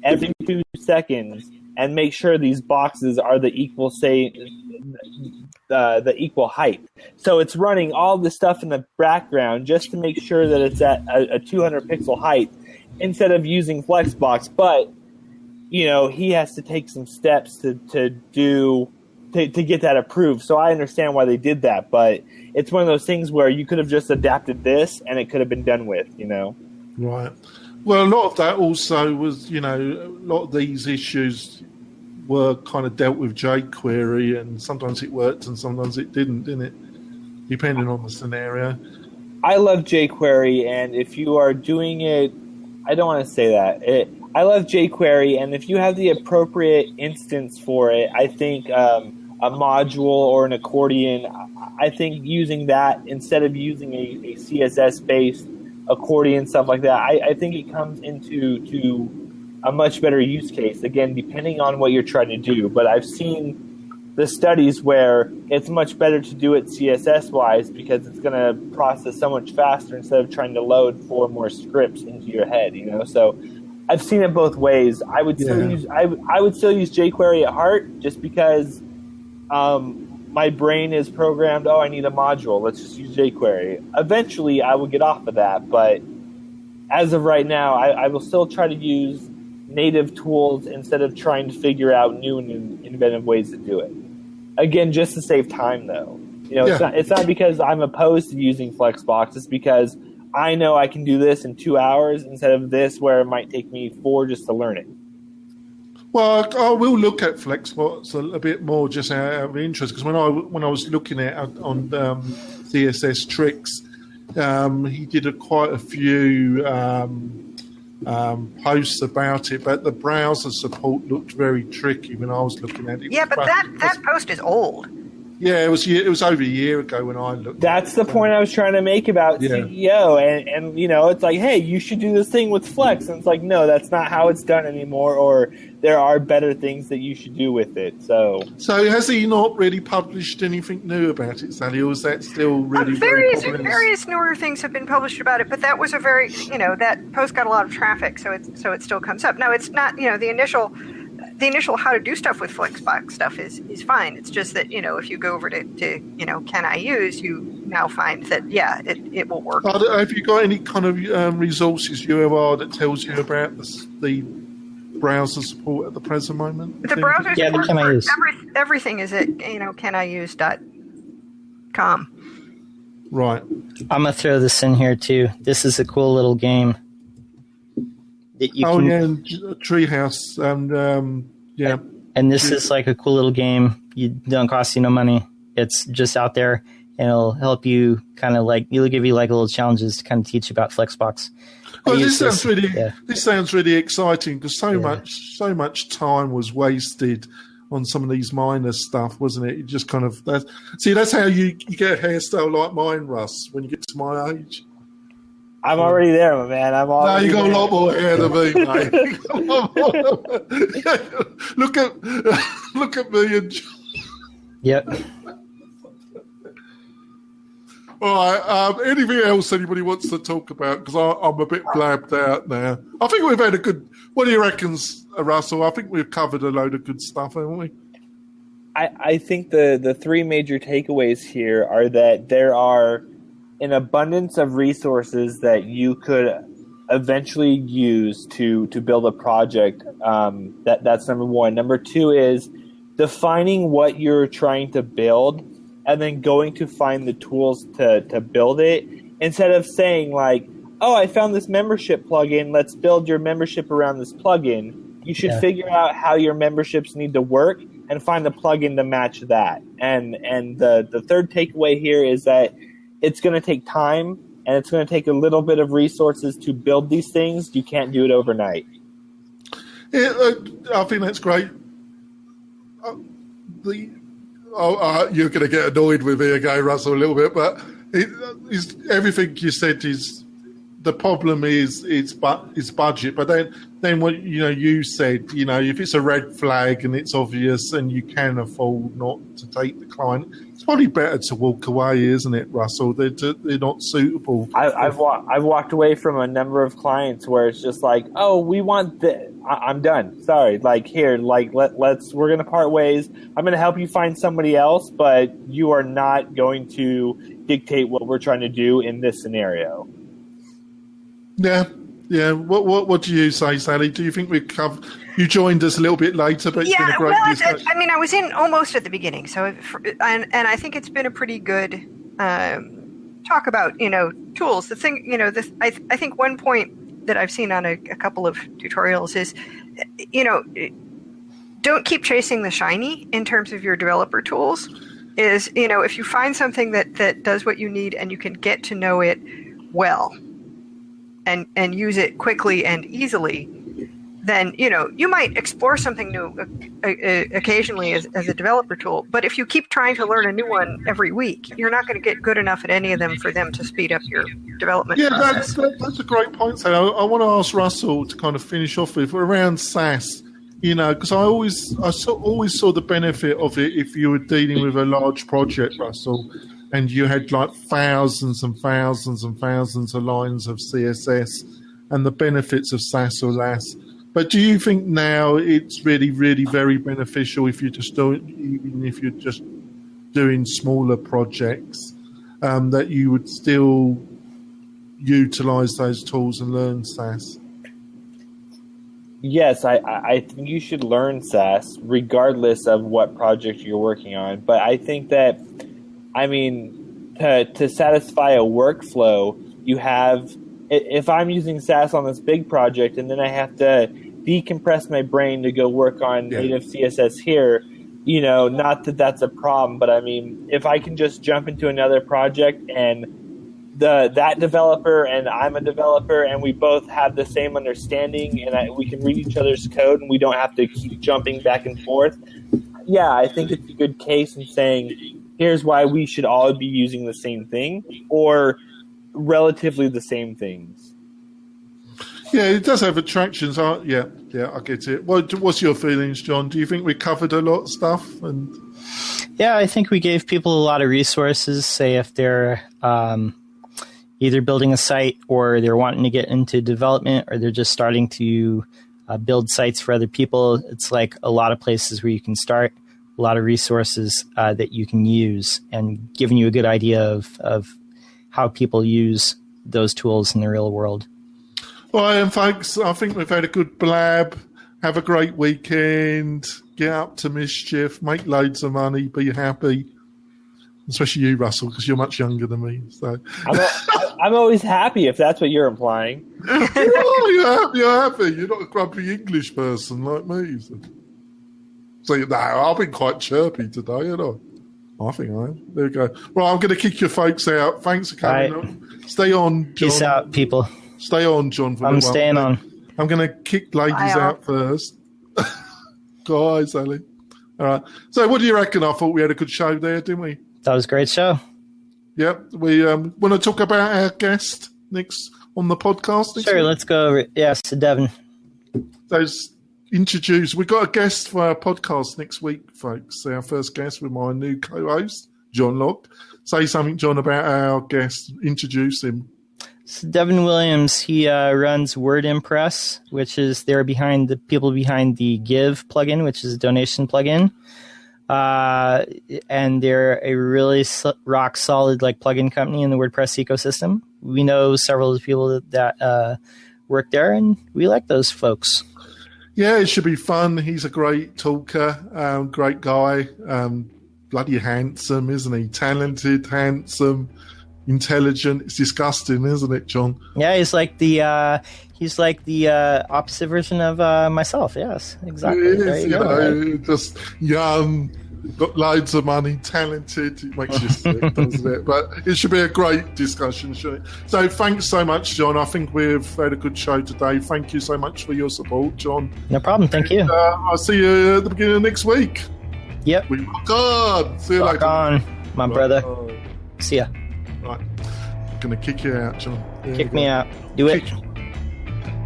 every 2 seconds and make sure these boxes are the equal height. So it's running all the stuff in the background just to make sure that it's at a 200 pixel height instead of using Flexbox. But he has to take some steps to get that approved. So I understand why they did that, but it's one of those things where you could have just adapted this and it could have been done with. Right. Well, a lot of that also was, a lot of these issues were kind of dealt with jQuery, and sometimes it worked and sometimes it didn't it? Depending on the scenario. I love jQuery, and if you are doing it, I don't want to say that. I love jQuery, and if you have the appropriate instance for it, I think a module or an accordion, I think using that instead of using a CSS-based accordion, stuff like that, I think it comes into a much better use case, again, depending on what you're trying to do. But I've seen the studies where it's much better to do it CSS-wise because it's going to process so much faster instead of trying to load 4 more scripts into your head, So I've seen it both ways. I would still use jQuery at heart just because my brain is programmed, I need a module. Let's just use jQuery. Eventually, I will get off of that, but as of right now, I will still try to use native tools instead of trying to figure out new and inventive ways to do it. Again, just to save time, though. It's not because I'm opposed to using Flexbox. It's because I know I can do this in 2 hours instead of this where it might take me 4 just to learn it. Well, I will look at FlexBots a bit more just out of interest, because when I was looking at it on CSS Tricks, he did quite a few posts about it, but the browser support looked very tricky when I was looking at it. Yeah, but that post is old. Yeah, it was over a year ago when I looked. That's the point I was trying to make about CEO, and it's like, hey, you should do this thing with Flex, and it's like, no, that's not how it's done anymore, or there are better things that you should do with it. So has he not really published anything new about it, Sally, or is that still really various newer things have been published about it, but that was a very that post got a lot of traffic, so it still comes up. Now it's not the initial how to do stuff with Flexbox stuff is fine. It's just that, if you go over to can I use, you now find that, it will work. Have you got any kind of resources, URL, that tells you about the browser support at the present moment? The browser support, can I use. Everything is at, caniuse.com. Right. I'm going to throw this in here, too. This is a cool little game. Treehouse, and And this is like a cool little game. It don't cost you no money. It's just out there, and it'll help you kind of it'll give you little challenges to kind of teach you about Flexbox. Well, this sounds really exciting, because so much time was wasted on some of these minor stuff, wasn't it? You just kind of that's how you get a hairstyle like mine, Russ, when you get to my age. I'm already there, my man. No, you got a lot more hair than me, mate. Look at me and John. Yep. All right. Anything else anybody wants to talk about? Because I'm a bit blabbed out now. I think we've had a good. What do you reckon, Russell? I think we've covered a load of good stuff, haven't we? I think the 3 major takeaways here are that there are an abundance of resources that you could eventually use to build a project. That's number 1. Number 2 is defining what you're trying to build and then going to find the tools to build it, instead of saying oh, I found this membership plugin, let's build your membership around this plugin. You should figure out how your memberships need to work and find a plugin to match that. And the 3rd takeaway here is that it's going to take time, and it's going to take a little bit of resources to build these things. You can't do it overnight. Yeah, I think that's great. You're going to get annoyed with me again, Russell, a little bit, but everything you said is the problem is budget. But then what you said, if it's a red flag and it's obvious and you can afford not to take the client, it's probably better to walk away, isn't it, Russell? They're not suitable. I've walked away from a number of clients where it's just oh, we want this. I'm done. Sorry. Here, we're going to part ways. I'm going to help you find somebody else, but you are not going to dictate what we're trying to do in this scenario. Yeah. What do you say, Sally? Do you think we covered? You joined us a little bit later, but it's been a great discussion. I was in almost at the beginning, so and I think it's been a pretty good talk about tools. The thing I think one point that I've seen on a couple of tutorials is don't keep chasing the shiny in terms of your developer tools. Is if you find something that does what you need and you can get to know it well and use it quickly and easily, then you might explore something new occasionally as a developer tool. But if you keep trying to learn a new one every week, you're not going to get good enough at any of them for them to speed up your development process. That's a great point, Sally. I want to ask Russell to kind of finish off with around SaaS. Because I always saw the benefit of it if you were dealing with a large project, Russell, and you had thousands and thousands and thousands of lines of CSS, and the benefits of SaaS or LAS. But do you think now it's really, really very beneficial if you're just doing smaller projects, that you would still utilize those tools and learn SaaS? Yes, I think you should learn SaaS regardless of what project you're working on. But I think that, to satisfy a workflow, you have, if I'm using Sass on this big project and then I have to decompress my brain to go work on native CSS here, not that that's a problem, but I mean, if I can just jump into another project and that developer and I'm a developer and we both have the same understanding and we can read each other's code and we don't have to keep jumping back and forth, I think it's a good case in saying, here's why we should all be using the same thing or relatively the same things. Yeah, it does have attractions. Yeah, I get it. What's your feelings, John? Do you think we covered a lot of stuff? And yeah, I think we gave people a lot of resources. Say if they're either building a site or they're wanting to get into development or they're just starting to build sites for other people, it's like a lot of places where you can start, a lot of resources that you can use, and giving you a good idea of how people use those tools in the real world. Well, and folks, I think we've had a good blab. Have a great weekend. Get up to mischief. Make loads of money. Be happy. Especially you, Russell, because you're much younger than me. So I'm always happy if that's what you're implying. You're happy. You're not a grumpy English person like me. So no, I've been quite chirpy today, haven't I? I think I am. There we go. Well, I'm going to kick your folks out. Thanks for coming on. Stay on, John. Peace out, people. Stay on, John. I'm staying on. I'm going to kick ladies out first. Go on, Sally. All right. So what do you reckon? I thought we had a good show there, didn't we? That was a great show. Yep. We want to talk about our guest next on the podcast. Sure, let's go over it. Yes, to Devin. We've got a guest for our podcast next week, folks. Our first guest with my new co-host, John Locke. Say something, John, about our guest. Introduce him. So Devin Williams, he runs WordPress, which is behind the Give plugin, which is a donation plugin. And they're a really rock solid plugin company in the WordPress ecosystem. We know several of the people that work there, and we like those folks. Yeah, it should be fun. He's a great talker, great guy, bloody handsome, isn't he? Talented, handsome, intelligent. It's disgusting, isn't it, John? Yeah, he's like the opposite version of myself. Yes, exactly. It is, just young, got loads of money, talented. It makes you sick, doesn't it? But it should be a great discussion, shouldn't it? So thanks so much, John. I think we've had a good show today. Thank you so much for your support, John. No problem. Thank you. I'll see you at the beginning of next week. Yep. We rock on. See you later. Rock on, my brother. See ya. Right. I'm going to kick you out, John. Kick me out. Do it.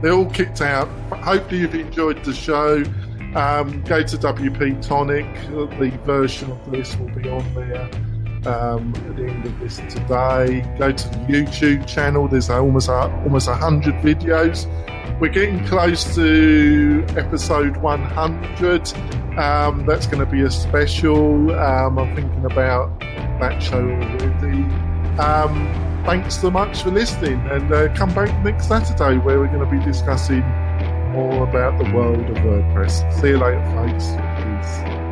They're all kicked out. Hopefully you've enjoyed the show. Go to WP-Tonic. The version of this will be on there at the end of this today. Go to the YouTube channel. There's almost 100 videos. We're getting close to episode 100. That's going to be a special. I'm thinking about that show already. Thanks so much for listening, and come back next Saturday where we're going to be discussing more about the world of WordPress. See you later, folks. Peace.